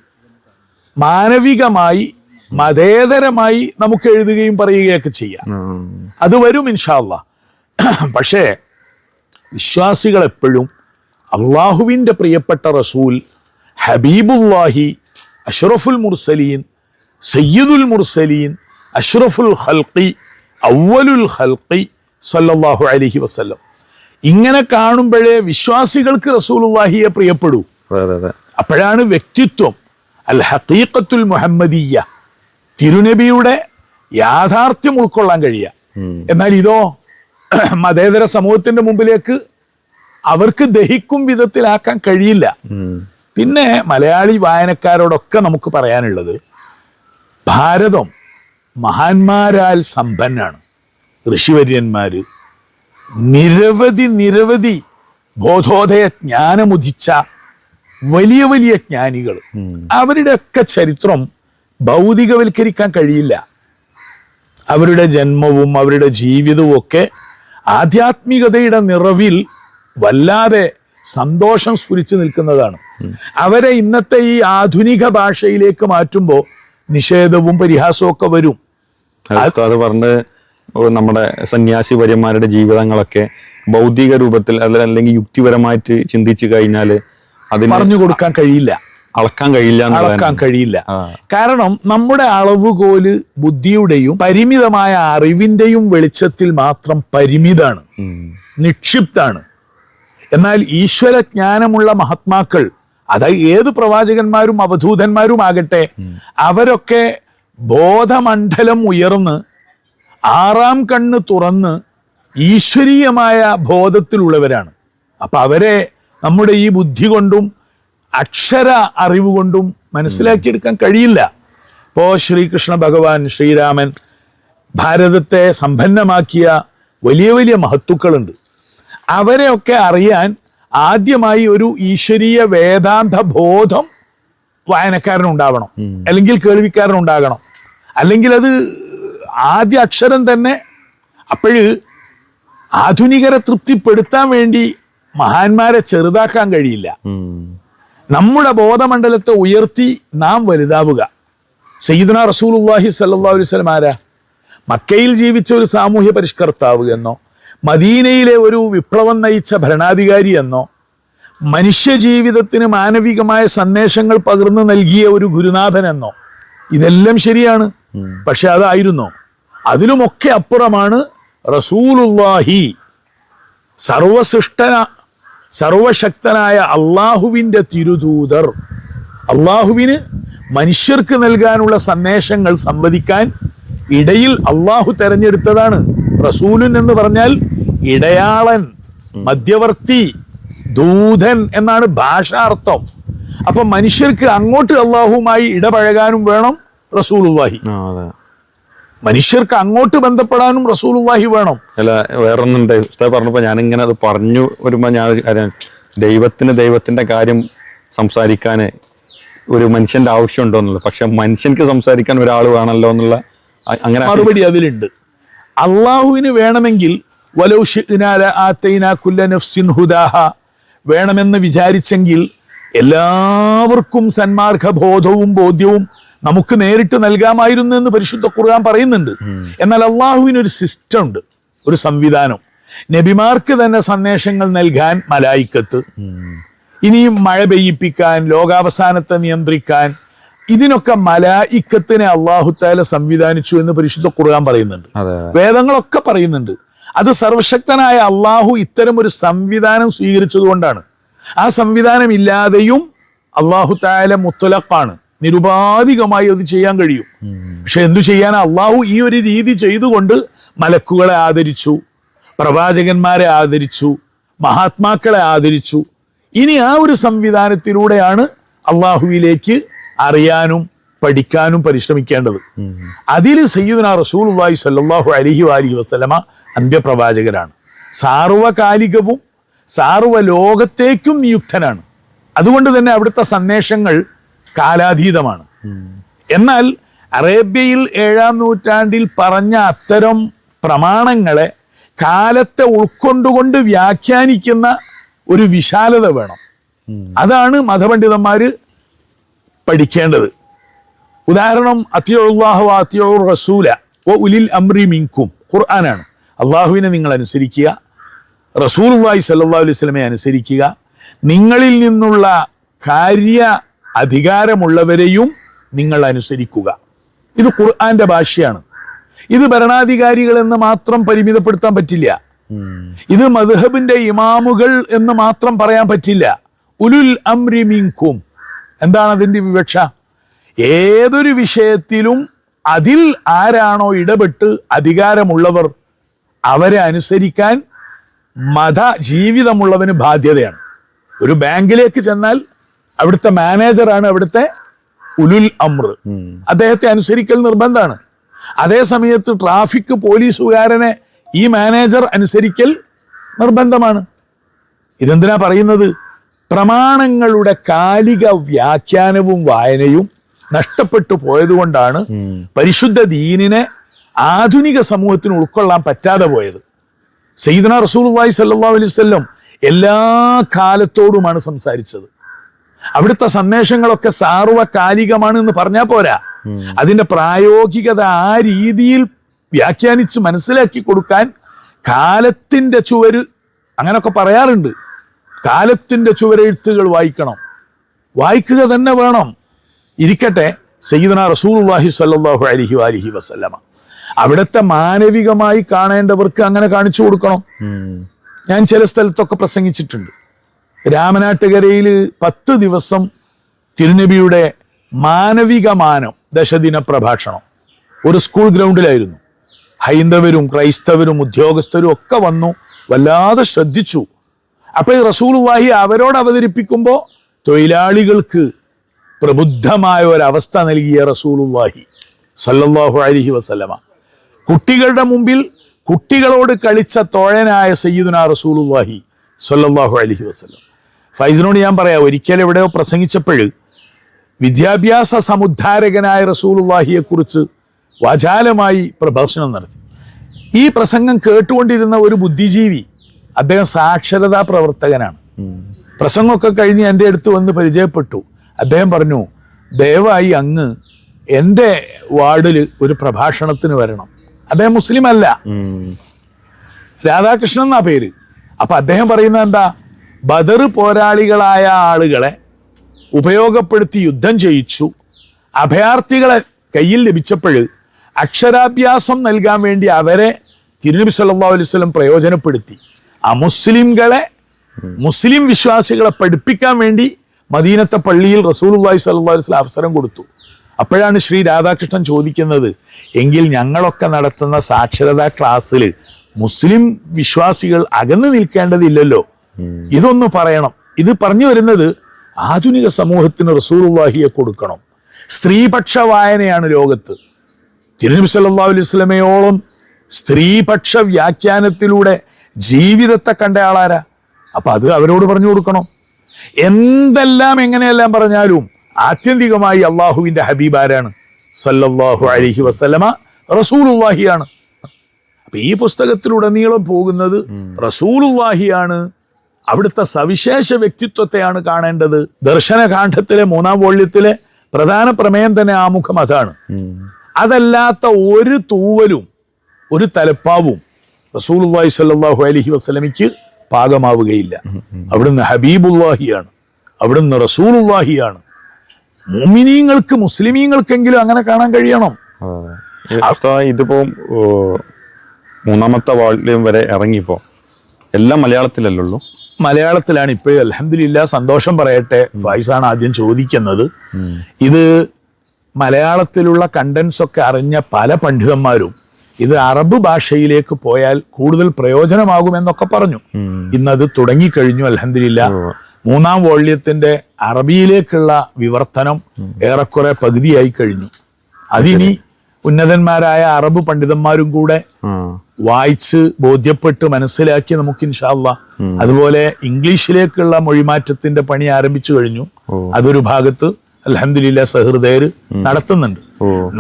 മാനവികമായി മതേതരമായി നമുക്ക് എഴുതുകയും പറയുകയൊക്കെ ചെയ്യാം. അത് വരും ഇൻഷാ അല്ലാഹ്. പക്ഷേ വിശ്വാസികൾ എപ്പോഴും അള്ളാഹുവിൻ്റെ പ്രിയപ്പെട്ട റസൂൽ ഹബീബുല്ലാഹി അഷ്റഫുൽ മുർസലീൻ സയ്യിദുൽ മുർസലീൻ അഷ്റഫുൽ ഖൽഖി അവ്വലുൽ ഖൽഖി സല്ലല്ലാഹു അലൈഹി വസല്ലം ഇങ്ങനെ കാണുമ്പോഴേ വിശ്വാസികൾക്ക് റസൂലുള്ളാഹിയെ പ്രിയപ്പെടൂ. അപ്പോഴാണ് വ്യക്തിത്വം അൽ ഹഖീഖത്തുൽ മുഹമ്മദിയ്യ തിരുനബിയുടെ യാഥാർത്ഥ്യം ഉൾക്കൊള്ളാൻ കഴിയുക. എന്നാൽ ഇതോ മതേതര സമൂഹത്തിന്റെ മുമ്പിലേക്ക് അവർക്ക് ദഹിക്കും വിധത്തിലാക്കാൻ കഴിയില്ല. പിന്നെ മലയാളി വായനക്കാരോടൊക്കെ നമുക്ക് പറയാനുള്ളത്, ഭാരതം മഹാന്മാരാൽ സമ്പന്നാണ്. ഋഷിവര്യന്മാര്, നിരവധി ബോധോദയ ജ്ഞാനമുദിച്ച വലിയ വലിയ ജ്ഞാനികൾ, അവരുടെയൊക്കെ ചരിത്രം ഭൗതികവൽക്കരിക്കാൻ കഴിയില്ല. അവരുടെ ജന്മവും അവരുടെ ജീവിതവും ഒക്കെ ആധ്യാത്മികതയുടെ നിറവിൽ വല്ലാതെ സന്തോഷം സ്ഫുരിച്ചു നിൽക്കുന്നതാണ്. അവരെ ഇന്നത്തെ ഈ ആധുനിക ഭാഷയിലേക്ക് മാറ്റുമ്പോൾ നിഷേധവും പരിഹാസവും ഒക്കെ വരും. അത് പറഞ്ഞ് നമ്മുടെ സന്യാസി വര്യന്മാരുടെ ജീവിതങ്ങളൊക്കെ ഭൗതിക രൂപത്തിൽ അല്ലെങ്കിൽ യുക്തിപരമായിട്ട് ചിന്തിച്ചു കഴിഞ്ഞാൽ അതിന് പറഞ്ഞു കൊടുക്കാൻ കഴിയില്ല, അളക്കാൻ കഴിയില്ല. കാരണം നമ്മുടെ അളവുകോല് ബുദ്ധിയുടെയും പരിമിതമായ അറിവിന്റെയും വെളിച്ചത്തിൽ മാത്രം പരിമിതാണ്, നിക്ഷിപ്താണ്. എന്നാൽ ഈശ്വരജ്ഞാനമുള്ള മഹാത്മാക്കൾ, അതായത് ഏത് പ്രവാചകന്മാരും അവധൂതന്മാരും ആകട്ടെ, അവരൊക്കെ ബോധമണ്ഡലം ഉയർന്ന് ആറാം കണ്ണ് തുറന്ന് ഈശ്വരീയമായ ബോധത്തിലുള്ളവരാണ്. അപ്പൊ അവരെ നമ്മുടെ ഈ ബുദ്ധി കൊണ്ടും അക്ഷര അറിവ് കൊണ്ടും മനസ്സിലാക്കിയെടുക്കാൻ കഴിയില്ല. ഇപ്പോ ശ്രീകൃഷ്ണ ഭഗവാൻ, ശ്രീരാമൻ, ഭാരതത്തെ സമ്പന്നമാക്കിയ വലിയ വലിയ മഹത്തുക്കളുണ്ട്. അവരെയൊക്കെ അറിയാൻ ആദ്യമായി ഒരു ഈശ്വരീയ വേദാന്ത ബോധം വായനക്കാരനുണ്ടാവണം, അല്ലെങ്കിൽ കേൾവിക്കാരനുണ്ടാകണം. അല്ലെങ്കിൽ അത് ആദ്യ അക്ഷരം തന്നെ. അപ്പോഴ് ആധുനികരെ തൃപ്തിപ്പെടുത്താൻ വേണ്ടി മഹാന്മാരെ ചെറുതാക്കാൻ കഴിയില്ല. നമ്മുടെ ബോധമണ്ഡലത്തെ ഉയർത്തി നാം വലുതാവുക. സയ്യിദുനാ റസൂലുള്ളാഹി സ്വല്ലല്ലാഹു അലൈഹി വസല്ലം ആരാ? മക്കയിൽ ജീവിച്ച ഒരു സാമൂഹ്യ പരിഷ്കർത്താവ് എന്നോ, മദീനയിലെ ഒരു വിപ്ലവം നയിച്ച ഭരണാധികാരി എന്നോ, മനുഷ്യജീവിതത്തിന് മാനവികമായ സന്ദേശങ്ങൾ പകർന്നു നൽകിയ ഒരു ഗുരുനാഥൻ എന്നോ, ഇതെല്ലാം ശരിയാണ്. പക്ഷെ അതായിരുന്നോ? അതിലുമൊക്കെ അപ്പുറമാണ് റസൂലുള്ളാഹി, സർവശക്തനായ അള്ളാഹുവിൻ്റെ തിരുദൂതർ. അള്ളാഹുവിന് മനുഷ്യർക്ക് നൽകാനുള്ള സന്ദേശങ്ങൾ സംവദിക്കാൻ ഇടയിൽ അള്ളാഹു തെരഞ്ഞെടുത്തതാണ്. റസൂലുൻ എന്ന് പറഞ്ഞാൽ ഇടയാളൻ, മധ്യവർത്തി, ദൂതൻ എന്നാണ് ഭാഷാർത്ഥം. അപ്പൊ മനുഷ്യർക്ക് അങ്ങോട്ട് അള്ളാഹുവുമായി ഇടപഴകാനും വേണം റസൂലുള്ളാഹി, മനുഷ്യർക്ക് അങ്ങോട്ട് ബന്ധപ്പെടാനും റസൂലുള്ളാഹി വേണം. അല്ല, വേറൊന്നുണ്ട്. ഉസ്താദ് പറഞ്ഞപ്പോ ഞാനിങ്ങനെ അത് പറഞ്ഞു വരുമ്പോ ഞാൻ ദൈവത്തിന്റെ കാര്യം സംസാരിക്കാൻ ഒരു മനുഷ്യന്റെ ആവശ്യമുണ്ടോ എന്നുള്ളത്. പക്ഷെ മനുഷ്യർക്ക് സംസാരിക്കാൻ ഒരാൾ വേണമല്ലോ എന്നുള്ള അങ്ങനെ മറുപടി അതിലുണ്ട്. അള്ളാഹുവിന് വേണമെങ്കിൽ വലൗ ശിഅ്നാ ലആതൈനാ കുല്ല നഫ്സിൻ ഹുദാഹ, വേണമെന്ന് വിചാരിച്ചെങ്കിൽ എല്ലാവർക്കും സന്മാർഗ ബോധവും ബോധ്യവും നമുക്ക് നേരിട്ട് നൽകാമായിരുന്നു എന്ന് പരിശുദ്ധ ഖുർആൻ പറയുന്നുണ്ട്. എന്നാൽ അള്ളാഹുവിന് ഒരു സിസ്റ്റം ഉണ്ട്, ഒരു സംവിധാനം. നബിമാർക്ക് തന്നെ സന്ദേശങ്ങൾ നൽകാൻ മലായിക്കത്ത്, ഇനിയും മഴ പെയ്യിപ്പിക്കാൻ, ലോകാവസാനത്തെ നിയന്ത്രിക്കാൻ, ഇതിനൊക്കെ മലായിക്കത്തിനെ അള്ളാഹു തആല സംവിധാനിച്ചു എന്ന് പരിശുദ്ധ ഖുർആൻ പറയുന്നുണ്ട്. വേദങ്ങളൊക്കെ പറയുന്നുണ്ട്. അത് സർവശക്തനായ അള്ളാഹു ഇത്തരം ഒരു സംവിധാനം സ്വീകരിച്ചതുകൊണ്ടാണ്. ആ സംവിധാനം ഇല്ലാതെയും അള്ളാഹു തആല മുത്തലഖാണ്, നിരുപാധികമായി അത് ചെയ്യാൻ കഴിയും. പക്ഷെ എന്തു ചെയ്യാൻ? അള്ളാഹു ഈ ഒരു രീതി ചെയ്തുകൊണ്ട് മലക്കുകളെ ആദരിച്ചു, പ്രവാചകന്മാരെ ആദരിച്ചു, മഹാത്മാക്കളെ ആദരിച്ചു. ഇനി ആ ഒരു സംവിധാനത്തിലൂടെയാണ് അള്ളാഹുവിലേക്ക് അറിയാനും പഠിക്കാനും പരിശ്രമിക്കേണ്ടത്. അതിൽ സയ്യിദുനാ റസൂലുള്ളാഹി സ്വല്ലല്ലാഹു അലൈഹി വസല്ലമ അന്ത്യപ്രവാചകരാണ്. സാർവകാലികവും സാർവലോകത്തേക്കും നിയുക്തനാണ്. അതുകൊണ്ട് തന്നെ അവിടുത്തെ സന്ദേശങ്ങൾ കാലാതീതമാണ്. എന്നാൽ അറേബ്യയിൽ 7-ാം നൂറ്റാണ്ടിൽ പറഞ്ഞ അത്തരം പ്രമാണങ്ങളെ കാലത്തെ ഉൾക്കൊണ്ടുകൊണ്ട് വ്യാഖ്യാനിക്കുന്ന ഒരു വിശാലത വേണം. അതാണ് മതപണ്ഡിതന്മാര് പഠിക്കേണ്ടത്. ഉദാഹരണം അത്തിയുള്ളാഹു അത്തിയുർ റസൂല വ ഉലിൽ അംരി മിൻകും ഖുർആനാണ്. അള്ളാഹുവിനെ നിങ്ങൾ അനുസരിക്കുക, റസൂലുള്ളാഹി സ്വല്ലല്ലാഹു അലൈഹി വസല്ലമയെ അനുസരിക്കുക, നിങ്ങളിൽ നിന്നുള്ള കാര്യ അധികാരമുള്ളവരെയും നിങ്ങൾ അനുസരിക്കുക. ഇത് ഖുർആന്റെ ഭാഷയാണ്. ഇത് ഭരണാധികാരികൾ എന്ന് മാത്രം പരിമിതപ്പെടുത്താൻ പറ്റില്ല. ഇത് മദ്ഹബിന്റെ ഇമാമുകൾ എന്ന് മാത്രം പറയാൻ പറ്റില്ല. ഉലുൽ അംരി മിൻകും എന്താണ് അതിന്റെ വിവക്ഷ? ഏതൊരു വിഷയത്തിലും അതിൽ ആരാണോ ഇടപെട്ട് അധികാരമുള്ളവർ അവരെ അനുസരിക്കാൻ ജീവിതമുള്ളവന് ബാധ്യതയാണ്. ഒരു ബാങ്കിലേക്ക് ചെന്നാൽ അവിടുത്തെ മാനേജറാണ് അവിടുത്തെ ഉലുൽ അംർ, അദ്ദേഹത്തെ അനുസരിക്കൽ നിർബന്ധമാണ്. അതേ സമയത്ത് ട്രാഫിക് പോലീസുകാരനെ ഈ മാനേജർ അനുസരിക്കൽ നിർബന്ധമാണ്. ഇതെന്തിനാ പറയുന്നത്? പ്രമാണങ്ങളുടെ കാലിക വ്യാഖ്യാനവും വായനയും നഷ്ടപ്പെട്ടു പോയതുകൊണ്ടാണ് പരിശുദ്ധ ദീനിനെ ആധുനിക സമൂഹത്തിന് ഉൾക്കൊള്ളാൻ പറ്റാതെ പോയത്. സയ്യിദുനാ റസൂലുള്ളാഹി സ്വല്ലല്ലാഹു അലൈഹി വസല്ലം എല്ലാ കാലത്തോടുമാണ് സംസാരിച്ചത്. അവിടുത്തെ സന്ദേശങ്ങളൊക്കെ സാർവകാലികമാണ് എന്ന് പറഞ്ഞാൽ പോരാ, അതിന്റെ പ്രായോഗികത ആ രീതിയിൽ വ്യാഖ്യാനിച്ച് മനസ്സിലാക്കി കൊടുക്കാൻ കാലത്തിന്റെ ചുവര്, അങ്ങനൊക്കെ പറയാറുണ്ട്, കാലത്തിന്റെ ചുവരെഴുത്തുകൾ വായിക്കണം, വായിക്കുക തന്നെ വേണം. ഇരിക്കട്ടെ, സയ്യിദുനാ റസൂലുള്ളാഹി സ്വല്ലല്ലാഹു അലൈഹി വസല്ലമ അവിടുത്തെ മാനവികമായി കാണേണ്ടവർക്ക് അങ്ങനെ കാണിച്ചു കൊടുക്കണം. ഞാൻ ചില സ്ഥലത്തൊക്കെ പ്രസംഗിച്ചിട്ടുണ്ട്. രാമനാട്ടുകരയിൽ 10 ദിവസം തിരുനബിയുടെ മാനവിക മാനം ദശദിന പ്രഭാഷണം ഒരു സ്കൂൾ ഗ്രൗണ്ടിലായിരുന്നു. ഹൈന്ദവരും ക്രൈസ്തവരും ഉദ്യോഗസ്ഥരും ഒക്കെ വന്നു, വല്ലാതെ ശ്രദ്ധിച്ചു. അപ്പോൾ ഈ റസൂലുള്ളാഹി അവരോട് അവതരിപ്പിക്കുമ്പോൾ തൊഴിലാളികൾക്ക് പ്രബുദ്ധമായ ഒരവസ്ഥ നൽകിയ റസൂലുള്ളാഹി സല്ലല്ലാഹു അലൈഹി വസല്ലമ, കുട്ടികളുടെ മുമ്പിൽ കുട്ടികളോട് കളിച്ച തോഴനായ സയ്യിദുനാ റസൂലുള്ളാഹി സല്ലല്ലാഹു അലൈഹി വസല്ലം. ഫൈസിനോട് ഞാൻ പറയാം, ഒരിക്കൽ എവിടെയോ പ്രസംഗിച്ചപ്പോൾ വിദ്യാഭ്യാസ സമുദ്ധാരകനായ റസൂലുള്ളാഹിയെ കുറിച്ച് വാചാലമായി പ്രഭാഷണം നടത്തി. ഈ പ്രസംഗം കേട്ടുകൊണ്ടിരുന്ന ഒരു ബുദ്ധിജീവി, അദ്ദേഹം സാക്ഷരതാ പ്രവർത്തകനാണ്, പ്രസംഗമൊക്കെ കഴിഞ്ഞ് എൻ്റെ അടുത്ത് വന്ന് പരിചയപ്പെട്ടു. അദ്ദേഹം പറഞ്ഞു, ദയവായി അങ്ങ് എൻ്റെ വാർഡിൽ ഒരു പ്രഭാഷണത്തിന് വരണം. അദ്ദേഹം മുസ്ലിം അല്ല, രാധാകൃഷ്ണൻ എന്നാ പേര്. അപ്പൊ അദ്ദേഹം പറയുന്നത് എന്താ? ബദർ പോരാളികളായ ആളുകളെ ഉപയോഗപ്പെടുത്തി യുദ്ധം ചെയ്യിച്ചു, അഭയാർത്ഥികളെ കയ്യിൽ ലഭിച്ചപ്പോൾ അക്ഷരാഭ്യാസം നൽകാൻ വേണ്ടി അവരെ തിരുനബി സല്ലല്ലാഹു അലൈഹി വസല്ലം പ്രയോജനപ്പെടുത്തി. അമുസ്ലിംകളെ, മുസ്ലിം വിശ്വാസികളെ പഠിപ്പിക്കാൻ വേണ്ടി മദീനത്തെ പള്ളിയിൽ റസൂലുള്ളാഹി സ്വല്ലല്ലാഹു അലൈഹി വസല്ലം അവസരം കൊടുത്തു. അപ്പോഴാണ് ശ്രീ രാധാകൃഷ്ണൻ ചോദിക്കുന്നത്, എങ്കിൽ ഞങ്ങളൊക്കെ നടത്തുന്ന സാക്ഷരതാ ക്ലാസ്സിൽ മുസ്ലിം വിശ്വാസികൾ അകന്നു നിൽക്കേണ്ടതില്ലല്ലോ, ഇതൊന്ന് പറയണം. ഇത് പറഞ്ഞു വരുന്നത് ആധുനിക സമൂഹത്തിന് റസൂലുള്ളാഹിയെ കൊടുക്കണം. സ്ത്രീപക്ഷ വായനയാണ് ലോകത്ത്. തിരുനബി സല്ലല്ലാഹു അലൈഹി വസല്ലമയോളം സ്ത്രീപക്ഷ വ്യാഖ്യാനത്തിലൂടെ ജീവിതത്തെ കണ്ട ആളാരാ? അപ്പൊ അത് അവരോട് പറഞ്ഞു കൊടുക്കണം. എന്തെല്ലാം എങ്ങനെയെല്ലാം പറഞ്ഞാലും ആത്യന്തികമായി അള്ളാഹുവിന്റെ ഹബീബ് ആരാണ്? സല്ലല്ലാഹു അലൈഹി വസല്ലമ റസൂലുള്ളാഹിയാണ്. അപ്പൊ ഈ പുസ്തകത്തിലുടനീളം പോകുന്നത് റസൂലുള്ളാഹിയാണ്. അവിടുത്തെ സവിശേഷ വ്യക്തിത്വത്തെയാണ് കാണേണ്ടത്. ദർശനകാന്ഡത്തിലെ 3-ാം വോള്യത്തിലെ പ്രധാന പ്രമേയം തന്നെ ആമുഖം അതാണ്. അതല്ലാത്ത ഒരു തൂവലും ഒരു തലപ്പാവും റസൂലുള്ളാഹി സ്വല്ലല്ലാഹു അലൈഹി വസല്ലമയ്ക്ക് പാകമാവുകയില്ല. അവിടുന്ന് ഹബീബുല്ലാഹിയാണ്, അവിടുന്ന് റസൂലുള്ളാഹിയാണ്. മുഅ്മിനീങ്ങൾക്ക്, മുസ്ലിമീങ്ങൾക്കെങ്കിലും അങ്ങനെ കാണാൻ കഴിയണം. ഇതിപ്പോ 3-ാമത്തെ വോള്യം വരെ ഇറങ്ങിപ്പോ എല്ലാം മലയാളത്തിലല്ലേ ഉള്ളൂ? മലയാളത്തിലാണ് ഇപ്പോഴും. അൽഹംദുലില്ലാ, സന്തോഷം പറയട്ടെ. ഫൈസാണ് ആദ്യം ചോദിക്കുന്നത്. ഇത് മലയാളത്തിലുള്ള കണ്ടൻസ് ഒക്കെ അറിഞ്ഞ പല പണ്ഡിതന്മാരും ഇത് അറബ് ഭാഷയിലേക്ക് പോയാൽ കൂടുതൽ പ്രയോജനമാകുമെന്നൊക്കെ പറഞ്ഞു. ഇന്നത് തുടങ്ങിക്കഴിഞ്ഞു അൽഹംദുലില്ലാ. 3-ാം വോള്യത്തിന്റെ അറബിയിലേക്കുള്ള വിവർത്തനം ഏറെക്കുറെ പകുതിയായി കഴിഞ്ഞു. അതിനി ഉന്നതന്മാരായ അറബ് പണ്ഡിതന്മാരും കൂടെ വായിച്ച് ബോധ്യപ്പെട്ട് മനസ്സിലാക്കി നമുക്ക് ഇൻഷാ അല്ലാഹ്. അതുപോലെ ഇംഗ്ലീഷിലേക്കുള്ള മൊഴിമാറ്റത്തിന്റെ പണി ആരംഭിച്ചു കഴിഞ്ഞു. അതൊരു ഭാഗത്ത് അൽഹംദുലില്ലാ സഹൃദയർ നടത്തുന്നുണ്ട്.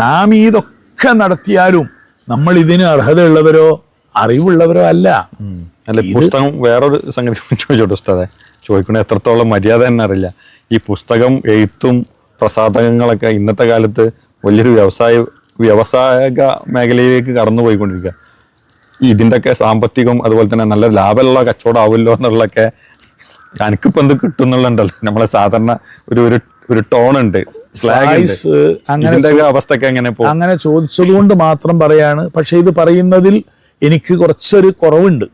നാം ഇതൊക്കെ നടത്തിയാലും നമ്മൾ ഇതിന് അർഹതയുള്ളവരോ അറിവുള്ളവരോ അല്ല. അല്ല, പുസ്തകം വേറൊരു സംഗതി ചോദിച്ചോട്ടെ ഉസ്താദെ, ചോദിക്കണ എത്രത്തോളം മര്യാദ തന്നെ അറിയില്ല. ഈ പുസ്തകം, എഴുത്തും പ്രസാധകങ്ങളൊക്കെ ഇന്നത്തെ കാലത്ത് വലിയൊരു വ്യവസായിക മേഖലയിലേക്ക് കടന്നു പോയിക്കൊണ്ടിരിക്കുക. ഇതിൻ്റെയൊക്കെ സാമ്പത്തികം അതുപോലെ തന്നെ നല്ല ലാഭമുള്ള കച്ചവടം ആവുമല്ലോ എന്നുള്ളതൊക്കെ എനിക്കിപ്പോൾ എന്ത് കിട്ടും എന്നുള്ളതുണ്ടല്ലോ. നമ്മളെ സാധാരണ ഒരു ടോൺ ഉണ്ട്, സ്ലാഗ് ഉണ്ട്. അവസ്ഥയൊക്കെ എങ്ങനെ പോകും? അങ്ങനെ ചോദിച്ചത് കൊണ്ട് മാത്രം പറയാണ്. പക്ഷെ ഇത് പറയുന്നതിൽ എനിക്ക് കുറച്ചൊരു കുറവുണ്ട്.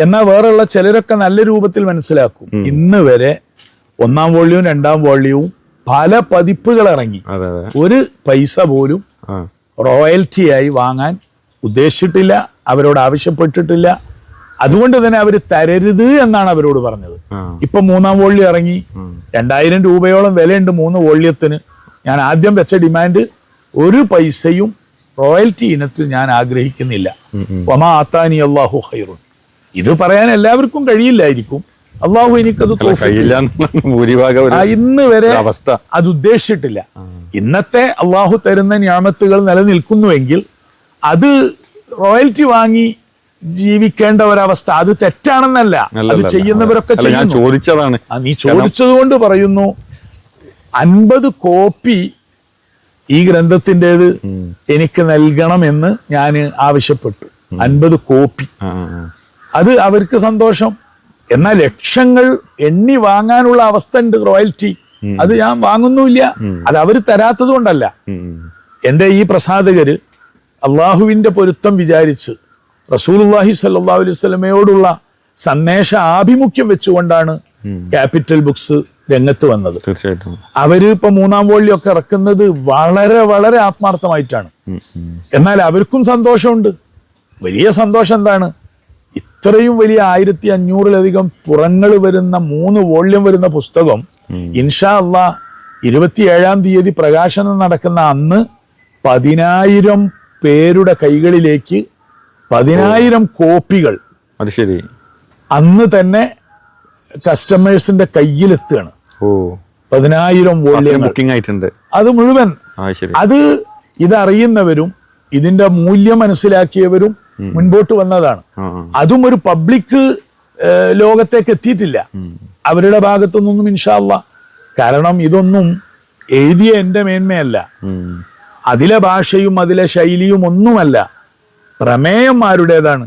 എന്നാൽ വേറെയുള്ള ചിലരൊക്കെ നല്ല രൂപത്തിൽ മനസ്സിലാക്കും. ഇന്ന് വരെ 1-ാം വോള്യവും 2-ാം വോള്യവും പല പതിപ്പുകൾ ഇറങ്ങി. ഒരു പൈസ പോലും റോയൽറ്റിയായി വാങ്ങാൻ ഉദ്ദേശിച്ചിട്ടില്ല, അവരോട് ആവശ്യപ്പെട്ടിട്ടില്ല. അതുകൊണ്ട് തന്നെ അവർ തരരുത് എന്നാണ് അവരോട് പറഞ്ഞത്. ഇപ്പൊ 3-ാം വോള്യം ഇറങ്ങി, 2000 രൂപയോളം വിലയുണ്ട് 3 വോള്യത്തിന്. ഞാൻ ആദ്യം വെച്ച ഡിമാൻഡ്, ഒരു പൈസയും റോയൽറ്റി ഇനത്തിൽ ഞാൻ ആഗ്രഹിക്കുന്നില്ല. വമാ ആതാനി അല്ലാഹു ഖൈറുൻ. ഇത് പറയാൻ എല്ലാവർക്കും കഴിയില്ലായിരിക്കും. അള്ളാഹു എനിക്കത് ഇന്ന് വരെ അത് ഉദ്ദേശിച്ചിട്ടില്ല. ഇന്നത്തെ അള്ളാഹു തരുന്ന നിഅമത്തുകൾ നിലനിൽക്കുന്നുവെങ്കിൽ അത് റോയൽറ്റി വാങ്ങി ജീവിക്കേണ്ട ഒരവസ്ഥ, അത് തെറ്റാണെന്നല്ല, അത് ചെയ്യുന്നവരൊക്കെ ചോദിച്ചതാണ്. നീ ചോദിച്ചത് കൊണ്ട് പറയുന്നു. 50 കോപ്പി ഈ ഗ്രന്ഥത്തിൻ്റെത് എനിക്ക് നൽകണമെന്ന് ഞാൻ ആവശ്യപ്പെട്ടു. 50 കോപ്പി. അത് അവർക്ക് സന്തോഷം. എന്നാൽ ലക്ഷങ്ങൾ എണ്ണി വാങ്ങാനുള്ള അവസ്ഥ ഉണ്ട് റോയൽറ്റി. അത് ഞാൻ വാങ്ങുന്നുമില്ല. അത് അവർ തരാത്തത് കൊണ്ടല്ല. എൻ്റെ ഈ പ്രസാധകര് അള്ളാഹുവിൻ്റെ പൊരുത്തം വിചാരിച്ച് റസൂലുള്ളാഹി സ്വല്ലല്ലാഹു അലൈഹി വസല്ലമയോടുള്ള സന്ദേശ ആഭിമുഖ്യം വെച്ചുകൊണ്ടാണ് ക്യാപിറ്റൽ ബുക്സ് രംഗത്ത് വന്നത്. തീർച്ചയായിട്ടും അവര് ഇപ്പൊ 3-ാം വോള്യം ഒക്കെ ഇറക്കുന്നത് വളരെ വളരെ ആത്മാർത്ഥമായിട്ടാണ്. എന്നാൽ അവർക്കും സന്തോഷമുണ്ട്. വലിയ സന്തോഷം എന്താണ്? ഇത്രയും വലിയ 1500-ലധികം പുറങ്ങൾ വരുന്ന 3 വോള്യം വരുന്ന പുസ്തകം ഇൻഷാ അല്ലാഹ് 27-ാം തീയതി പ്രകാശനം നടക്കുന്ന അന്ന് 10,000 പേരുടെ കൈകളിലേക്ക് 10,000 കോപ്പികൾ അത് ശരി അന്ന് തന്നെ കസ്റ്റമേഴ്സിന്റെ കയ്യിലെത്തുകയാണ്. 10,000 വോള്യങ്ങൾ ബുക്കിംഗ് ആയിട്ടുണ്ട്. അത് മുഴുവൻ അത് ഇതറിയുന്നവരും ഇതിന്റെ മൂല്യം മനസ്സിലാക്കിയവരും മുൻപോട്ട് വന്നതാണ്. അതും ഒരു പബ്ലിക് ലോകത്തേക്ക് എത്തിയിട്ടില്ല അവരുടെ ഭാഗത്തുനിന്നും ഇൻഷാ അല്ലാഹ്. കാരണം ഇതൊന്നും എഴുതിയ എൻ്റെ മേന്മയല്ല, അതിലെ ഭാഷയും അതിലെ ശൈലിയും ഒന്നുമല്ല, പ്രമേയന്മാരുടേതാണ്.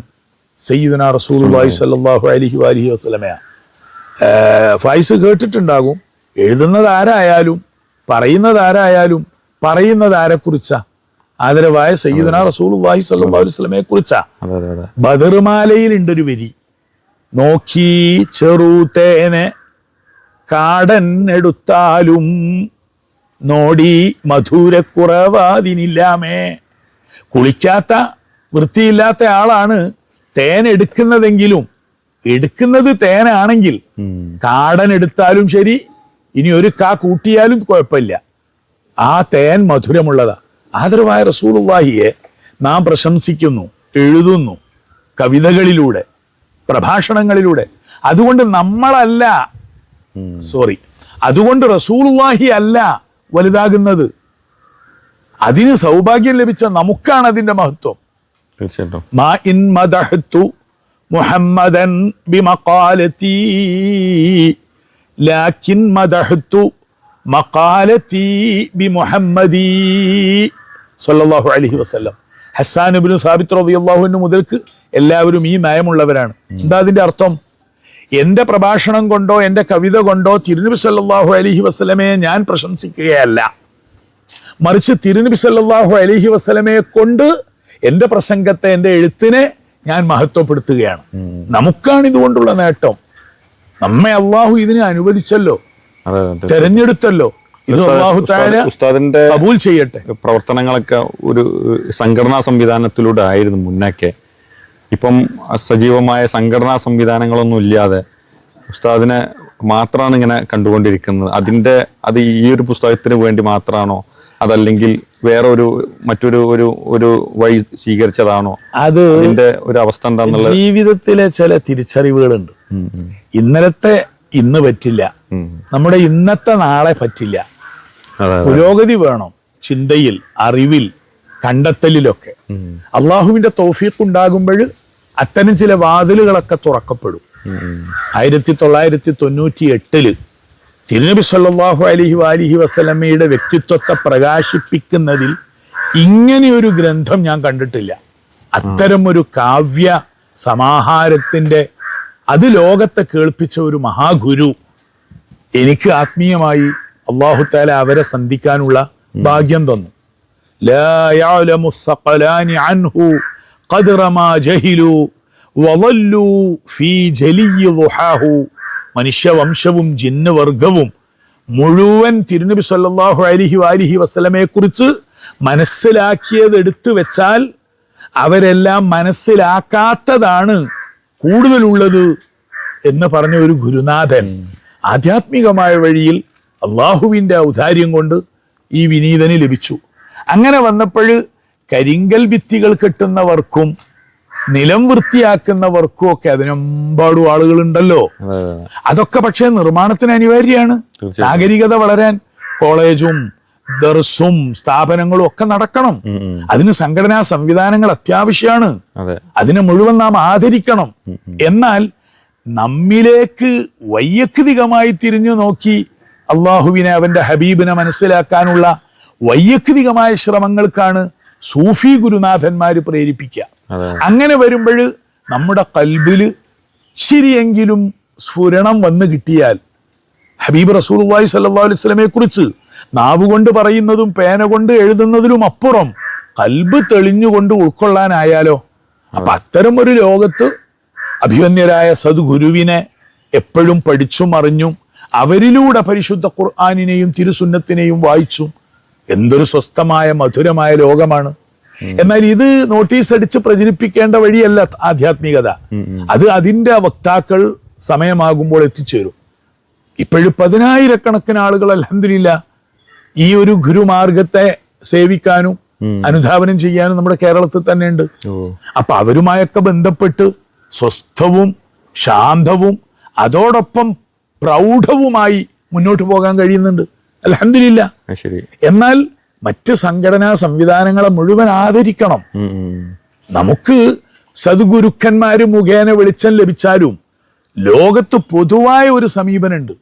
സയ്യിദുനാ റസൂലുള്ളാഹി സ്വല്ലല്ലാഹു അലൈഹി വഅലിഹി വസല്ലമയ. ഫായിസ് കേട്ടിട്ടുണ്ടാകും. എഴുതുന്നത് ആരായാലും പറയുന്നത് ആരായാലും പറയുന്നത് ആരെക്കുറിച്ചാ? ആദരവായ സയ്യിദുനാ റസൂലുള്ളാഹി സ്വല്ലല്ലാഹു അലൈഹി വസല്ലമയെ കുറിച്ചാ. ബദർമാലയിലുണ്ടൊരു വരി, നോക്കി ചെറുതേനെ കാടൻ എടുത്താലും നോടി മധുരക്കുറവാതിനില്ലാമേ. കുളിക്കാത്ത വൃത്തിയില്ലാത്ത ആളാണ് തേൻ എടുക്കുന്നതെങ്കിലും എടുക്കുന്നത് തേനാണെങ്കിൽ കാടൻ എടുത്താലും ശരി, ഇനി ഒരു കാ കൂട്ടിയാലും കുഴപ്പമില്ല, ആ തേൻ മധുരമുള്ളതാ. ആദരവായ റസൂലുള്ളാഹിയെ നാം പ്രശംസിക്കുന്നു, എഴുതുന്നു കവിതകളിലൂടെ, പ്രഭാഷണങ്ങളിലൂടെ. അതുകൊണ്ട് നമ്മളല്ല, അതുകൊണ്ട് റസൂലുള്ളാഹി അല്ല വലുതാകുന്നത്, അതിന് സൗഭാഗ്യം ലഭിച്ച നമുക്കാണ് അതിന്റെ മഹത്വം. തീർച്ചയായിട്ടും മാ ഇൻ മദഹ്തു മുഹമ്മദൻ ബിമഖാലതി ലാകിൻ മദഹ്തു മഖാലതി ബിമുഹമ്മദി സ്വല്ലല്ലാഹു അലൈഹി വസല്ലം. ഹസ്സാൻ ഇബ്നു സാബിത്ത് റളിയല്ലാഹു അൻഹു മുതൽക്ക് എല്ലാവരും ഈ നയമുള്ളവരാണ്. എന്താ അതിന്റെ അർത്ഥം? എൻ്റെ പ്രഭാഷണം കൊണ്ടോ എൻ്റെ കവിത കൊണ്ടോ തിരുനബി സല്ലല്ലാഹു അലൈഹി വസല്ലമയെ ഞാൻ പ്രശംസിക്കുകയല്ല, മറിച്ച് തിരുനബി സല്ലല്ലാഹു അലൈഹി വസല്ലമയെ കൊണ്ട് എൻ്റെ പ്രസംഗത്തെ, എൻ്റെ എഴുത്തിനെ ഞാൻ മഹത്വപ്പെടുത്തുകയാണ്. നമുക്കാണ് ഇതുകൊണ്ടുള്ള നേട്ടം. നമ്മെ അള്ളാഹു ഇതിനെ അനുവദിച്ചല്ലോ, തെരഞ്ഞെടുത്തല്ലോ. ഇത് അള്ളാഹു തആല ഉസ്താദിന്റെ ഖബൂൽ ചെയ്യട്ടെ. പ്രവർത്തനങ്ങളൊക്കെ ഒരു സംഘടനാ സംവിധാനത്തിലൂടെ ആയിരുന്നു മുന്നൊക്കെ. ഇപ്പം സജീവമായ സംഘടനാ സംവിധാനങ്ങളൊന്നും ഇല്ലാതെ ഉസ്താദിനെ മാത്രമാണ് ഇങ്ങനെ കണ്ടുകൊണ്ടിരിക്കുന്നത്. അത് ഈ ഒരു പുസ്തകത്തിന് വേണ്ടി മാത്രമാണോ, അതല്ലെങ്കിൽ വേറെ മറ്റൊരു ഒരു വഴി സ്വീകരിച്ചതാണോ? അതിന്റെ ഒരു അവസ്ഥ എന്താണെന്നുള്ളത് ജീവിതത്തിലെ ചില തിരിച്ചറിവുകളുണ്ട്. ഇന്നലത്തെ ഇന്ന് പറ്റില്ല, നമ്മുടെ ഇന്നത്തെ നാളെ പറ്റില്ല. പുരോഗതി വേണം ചിന്തയിൽ, അറിവിൽ, കണ്ടെത്തലിലൊക്കെ. അള്ളാഹുവിന്റെ തൗഫീഖ് ഉണ്ടാകുമ്പോൾ അത്തരം ചില വാതിലുകളൊക്കെ തുറക്കപ്പെടും. 1998 തിരുനബി സല്ലല്ലാഹു അലൈഹി വസല്ലമയുടെ വ്യക്തിത്വത്തെ പ്രകാശിപ്പിക്കുന്നതിൽ ഇങ്ങനെയൊരു ഗ്രന്ഥം ഞാൻ കണ്ടിട്ടില്ല. അത്തരം ഒരു കാവ്യ സമാഹാരത്തിന്റെ അത് ലോകത്തെ കേൾപ്പിച്ച ഒരു മഹാഗുരു എനിക്ക് ആത്മീയമായി അല്ലാഹു തആല അവരെ സന്ധിക്കാനുള്ള ഭാഗ്യം തന്നു. ലാ യഅലമു الثقلان عنه قدر ما جهلوا وظلوا في جلي ضحاه. മനുഷ്യവംശവും ജിന്ന് വർഗവും മുഴുവൻ തിരുനബി സല്ലല്ലാഹു അലൈഹി വസല്ലമയെ കുറിച്ച് മനസ്സിലാക്കിയത് എടുത്തു വെച്ചാൽ അവരെല്ലാം മനസ്സിലാക്കാത്തതാണ് കൂടുതലുള്ളത് എന്ന് പറഞ്ഞ ഒരു ഗുരുനാഥൻ ആധ്യാത്മികമായ വഴിയിൽ അള്ളാഹുവിൻ്റെ ഔദാര്യം കൊണ്ട് ഈ വിനീതന് ലഭിച്ചു. അങ്ങനെ വന്നപ്പോൾ കരിങ്കൽ ഭിത്തികൾ കെട്ടുന്നവർക്കും നിലം വൃത്തിയാക്കുന്നവർക്കും ഒക്കെ അതിനെമ്പാടും ആളുകളുണ്ടല്ലോ. അതൊക്കെ പക്ഷേ നിർമ്മാണത്തിന് അനിവാര്യമാണ്. നാഗരികത വളരാൻ കോളേജും ദർസും സ്ഥാപനങ്ങളും ഒക്കെ നടക്കണം. അതിന് സംഘടനാ സംവിധാനങ്ങൾ അത്യാവശ്യമാണ്. അതിനെ മുഴുവൻ നാം ആദരിക്കണം. എന്നാൽ നമ്മിലേക്ക് വൈയക്തികമായി തിരിഞ്ഞു നോക്കി അള്ളാഹുവിനെ അവന്റെ ഹബീബിനെ മനസ്സിലാക്കാനുള്ള വൈയക്തികമായ ശ്രമങ്ങൾക്കാണ് സൂഫി ഗുരുനാഥന്മാര് പ്രേരിപ്പിക്കുക. അങ്ങനെ വരുമ്പോൾ നമ്മുടെ കൽബില് ശരിയെങ്കിലും സ്ഫുരണം വന്നു കിട്ടിയാൽ ഹബീബ് റസൂലുള്ളാഹി സ്വല്ലല്ലാഹു അലൈഹി വസല്ലമയെ കുറിച്ച് നാവ് കൊണ്ട് പറയുന്നതും പേന കൊണ്ട് എഴുതുന്നതിലും അപ്പുറം കൽബ് തെളിഞ്ഞുകൊണ്ട് ഉൾക്കൊള്ളാനായാലോ. അപ്പൊ അത്തരം ഒരു ലോകത്ത് അഭിമന്യരായ സദ്ഗുരുവിനെ എപ്പോഴും പഠിച്ചും അറിഞ്ഞും അവരിലൂടെ പരിശുദ്ധ ഖുർആനിനെയും തിരുസുന്നത്തിനെയും വായിച്ചും എന്തൊരു സ്വസ്ഥമായ മധുരമായ ലോകമാണ്. എന്നാൽ ഇത് നോട്ടീസ് അടിച്ച് പ്രചരിപ്പിക്കേണ്ട വഴിയല്ല ആധ്യാത്മികത. അത് അതിന്റെ വക്താക്കൾ സമയമാകുമ്പോൾ എത്തിച്ചേരും. ഇപ്പോഴും 10,000-കണക്കിന് ആളുകൾ അൽഹംദുലില്ലാ ഈ ഒരു ഗുരുമാർഗത്തെ സേവിക്കാനും അനുധാവനം ചെയ്യാനും നമ്മുടെ കേരളത്തിൽ തന്നെ ഉണ്ട്. അപ്പൊ അവരുമായൊക്കെ ബന്ധപ്പെട്ട് സ്വസ്ഥവും ശാന്തവും അതോടൊപ്പം പ്രൗഢവുമായി മുന്നോട്ട് പോകാൻ കഴിയുന്നുണ്ട് അൽഹംദുലില്ലാ. എന്നാൽ മറ്റ് സംഘടനാ സംവിധാനങ്ങളെ മുഴുവൻ ആദരിക്കണം. നമുക്ക് സദ്ഗുരുക്കന്മാര് മുഖേന വെളിച്ചം ലഭിച്ചാലും ലോകത്ത് പൊതുവായ ഒരു സമീപനമുണ്ട്.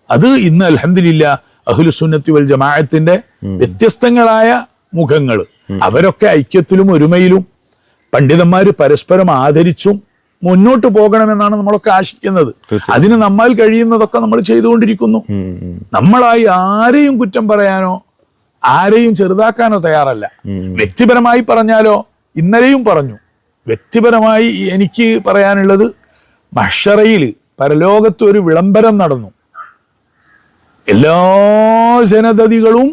അത് ഇന്ന് അൽഹംദുലില്ലാ അഹ്ലുസുന്നത്തി വൽ ജമാഅത്തിന്റെ വ്യത്യസ്തങ്ങളായ മുഖങ്ങൾ അവരൊക്കെ ഐക്യത്തിലും ഒരുമയിലും പണ്ഡിതന്മാര് പരസ്പരം ആദരിച്ചും മുന്നോട്ട് പോകണമെന്നാണ് നമ്മളൊക്കെ ആശിക്കുന്നത്. അതിന് നമ്മാൽ കഴിയുന്നതൊക്കെ നമ്മൾ ചെയ്തുകൊണ്ടിരിക്കുന്നു. നമ്മളായി ആരെയും കുറ്റം പറയാനോ ആരെയും ചെറുതാക്കാനോ തയ്യാറല്ല. വ്യക്തിപരമായി പറഞ്ഞാലോ ഇന്നലെയും പറഞ്ഞു. വ്യക്തിപരമായി എനിക്ക് പറയാനുള്ളത് മഹ്ശറയിൽ പരലോകത്ത് ഒരു വിളംബരം നടന്നു. എല്ലാ ജനതതികളും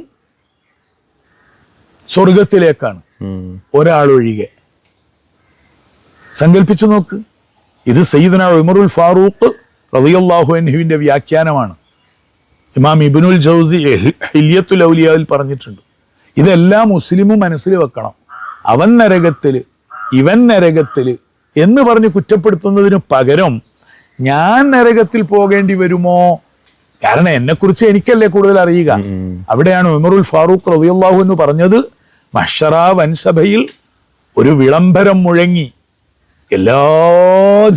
സ്വർഗത്തിലേക്കാണ്, ഒരാളൊഴികെ. സങ്കല്പിച്ചു നോക്ക്. ഇത് സയ്യിദുന ഉമറുൽ ഫാറൂഖ് റളിയല്ലാഹു അൻഹുവിന്റെ വ്യാഖ്യാനമാണ്. ഇമാം ഇബ്നുൽ ജൗസി ഹില്യത്തുൽ ഔലിയായിൽ പറഞ്ഞിട്ടുണ്ട്. ഇതെല്ലാം മുസ്ലിമും മനസ്സിൽ വെക്കണം. അവൻ നരകത്തില് ഇവൻ നരകത്തില് എന്ന് പറഞ്ഞ് കുറ്റപ്പെടുത്തുന്നതിന് പകരം ഞാൻ നരകത്തിൽ പോകേണ്ടി വരുമോ, കാരണം എന്നെക്കുറിച്ച് എനിക്കല്ലേ കൂടുതൽ അറിയുക. അവിടെയാണ് ഉമറുൽ ഫാറൂഖ് റളിയല്ലാഹു അൻഹു പറഞ്ഞത്, മഹ്ശറ വൻസഭയിൽ ഒരു വിളംബരം മുഴങ്ങി, എല്ലാ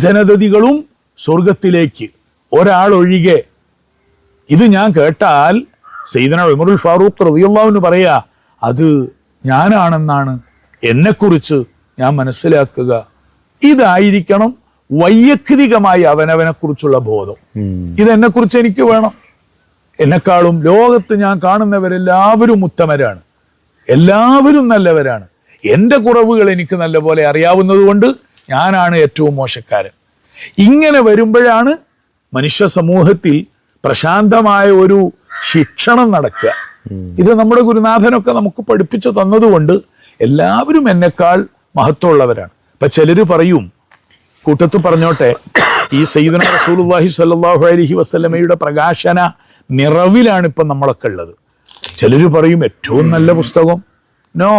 ജനതതികളും സ്വർഗത്തിലേക്ക് ഒരാളൊഴികെ. ഇത് ഞാൻ കേട്ടാൽ സയ്യിദുനാ ഉമറുൽ ഫാറൂഖ് റളിയല്ലാഹു അൻഹു പറയാ, അത് ഞാനാണെന്നാണ് എന്നെക്കുറിച്ച് ഞാൻ മനസ്സിലാക്കുക. ഇതായിരിക്കണം വൈയക്തികമായി അവനവനെ കുറിച്ചുള്ള ബോധം. ഇതെന്നെക്കുറിച്ച് എനിക്ക് വേണം. എന്നെക്കാളും ലോകത്ത് ഞാൻ കാണുന്നവരെല്ലാവരും ഉത്തമരാണ്, എല്ലാവരും നല്ലവരാണ്. എൻ്റെ കുറവുകൾ എനിക്ക് നല്ലപോലെ അറിയാവുന്നത് കൊണ്ട് ഞാനാണ് ഏറ്റവും മോശക്കാരൻ. ഇങ്ങനെ വരുമ്പോഴാണ് മനുഷ്യ സമൂഹത്തിൽ പ്രശാന്തമായ ഒരു ശിക്ഷണം നടക്കുക. ഇത് നമ്മുടെ ഗുരുനാഥനൊക്കെ നമുക്ക് പഠിപ്പിച്ചു തന്നതുകൊണ്ട് എല്ലാവരും എന്നെക്കാൾ മഹത്വമുള്ളവരാണ്. ഇപ്പൊ ചിലര് പറയും, കൂട്ടത്ത് പറഞ്ഞോട്ടെ, ഈ സയ്യിദുനാ റസൂലുള്ളാഹി സ്വല്ലല്ലാഹു അലൈഹി വസല്ലമയുടെ പ്രകാശന നിറവിലാണ് ഇപ്പം നമ്മളൊക്കെ ഉള്ളത്. ചിലര് പറയും ഏറ്റവും നല്ല പുസ്തകം. നോ,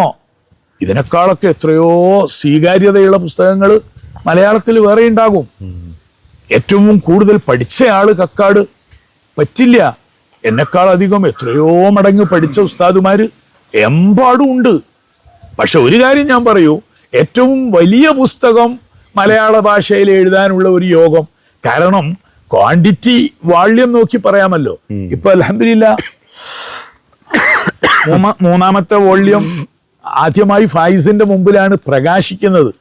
ഇതിനേക്കാളൊക്കെ എത്രയോ സ്വീകാര്യതയുള്ള പുസ്തകങ്ങൾ മലയാളത്തിൽ വേറെ ഉണ്ടാകും. ഏറ്റവും കൂടുതൽ പഠിച്ച ആള് കക്കാട് പറ്റില്ല. എന്നെക്കാൾ അധികം എത്രയോ മടങ്ങ് പഠിച്ച ഉസ്താദുമാര് എമ്പാടും ഉണ്ട്. പക്ഷെ ഒരു കാര്യം ഞാൻ പറയൂ, ഏറ്റവും വലിയ പുസ്തകം മലയാള ഭാഷയിൽ എഴുതാനുള്ള ഒരു യോഗം. കാരണം ക്വാണ്ടിറ്റി വാള്യം നോക്കി പറയാമല്ലോ. ഇപ്പൊ അൽഹംദുലില്ലാ മൂന്നാമത്തെ വോള്യം ആദ്യമായി ഫായിസിന്റെ മുമ്പിലാണ് പ്രകാശിക്കുന്നത്.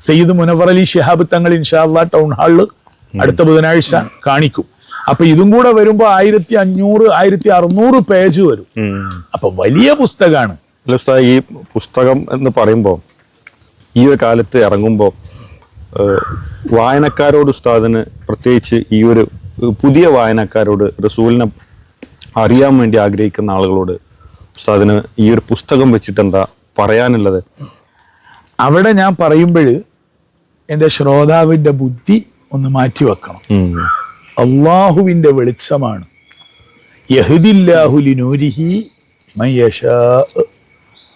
സയ്യിദ് മുനവർ അലി ശിഹാബ് തങ്ങൾ ഇൻഷാ അല്ലാഹ് ടൗൺ ഹാളിൽ അടുത്ത ബുധനാഴ്ച കാണിക്കും. അപ്പൊ ഇതും കൂടെ വരുമ്പോ 1500 1600 പേജ് വരും. അപ്പൊ വലിയ പുസ്തകമാണ്. ഈ പുസ്തകം എന്ന് പറയുമ്പോൾ ഈ ഒരു കാലത്ത് ഇറങ്ങുമ്പോൾ വായനക്കാരോട് ഉസ്താദിന് പ്രത്യേകിച്ച് ഈ ഒരു പുതിയ വായനക്കാരോട് റസൂലിനെ അറിയാൻ വേണ്ടി ആഗ്രഹിക്കുന്ന ആളുകളോട് ഉസ്താദിന് ഈ ഒരു പുസ്തകം വെച്ചിട്ട് എന്താ പറയാനുള്ളത്? അവിടെ ഞാൻ പറയുമ്പോൾ എൻ്റെ ശ്രോതാവിൻ്റെ ബുദ്ധി ഒന്ന് മാറ്റി വെക്കണം. അള്ളാഹുവിൻ്റെ വെളിച്ചമാണ്. യഹ്ദില്ലാഹു ലിനൂരിഹി മൻ യശാ.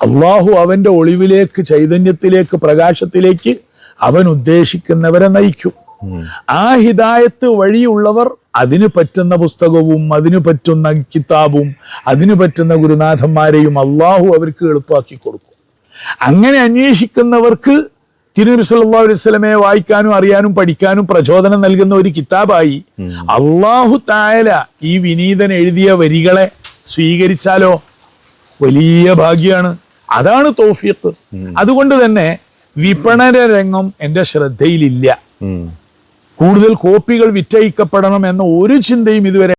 അള്ളാഹു അവൻ്റെ ഒളിവിലേക്ക്, ചൈതന്യത്തിലേക്ക്, പ്രകാശത്തിലേക്ക് അവൻ ഉദ്ദേശിക്കുന്നവരെ നയിക്കും. ആ ഹിദായത്ത് വഴിയുള്ളവർ അതിന് പറ്റുന്ന പുസ്തകവും അതിന് പറ്റുന്ന കിതാബും അതിന് പറ്റുന്ന ഗുരുനാഥന്മാരെയും അള്ളാഹു അവർക്ക് എളുപ്പമാക്കി കൊടുക്കും. അങ്ങനെ അന്വേഷിക്കുന്നവർക്ക് തിരുനബി സല്ലല്ലാഹു അലൈഹി വസല്ലമയെ വായിക്കാനും അറിയാനും പഠിക്കാനും പ്രചോദനം നൽകുന്ന ഒരു കിതാബായി അള്ളാഹു തആല ഈ വിനീതൻ എഴുതിയ വരികളെ സ്വീകരിച്ചാലോ വലിയ ഭാഗ്യമാണ്. അതാണ് തൗഫീഖ്. അതുകൊണ്ട് തന്നെ വിപണന രംഗം എൻ്റെ ശ്രദ്ധയിലില്ല. കൂടുതൽ കോപ്പികൾ വിറ്റഴിക്കപ്പെടണം എന്ന ഒരു ചിന്തയും ഇതുവരെ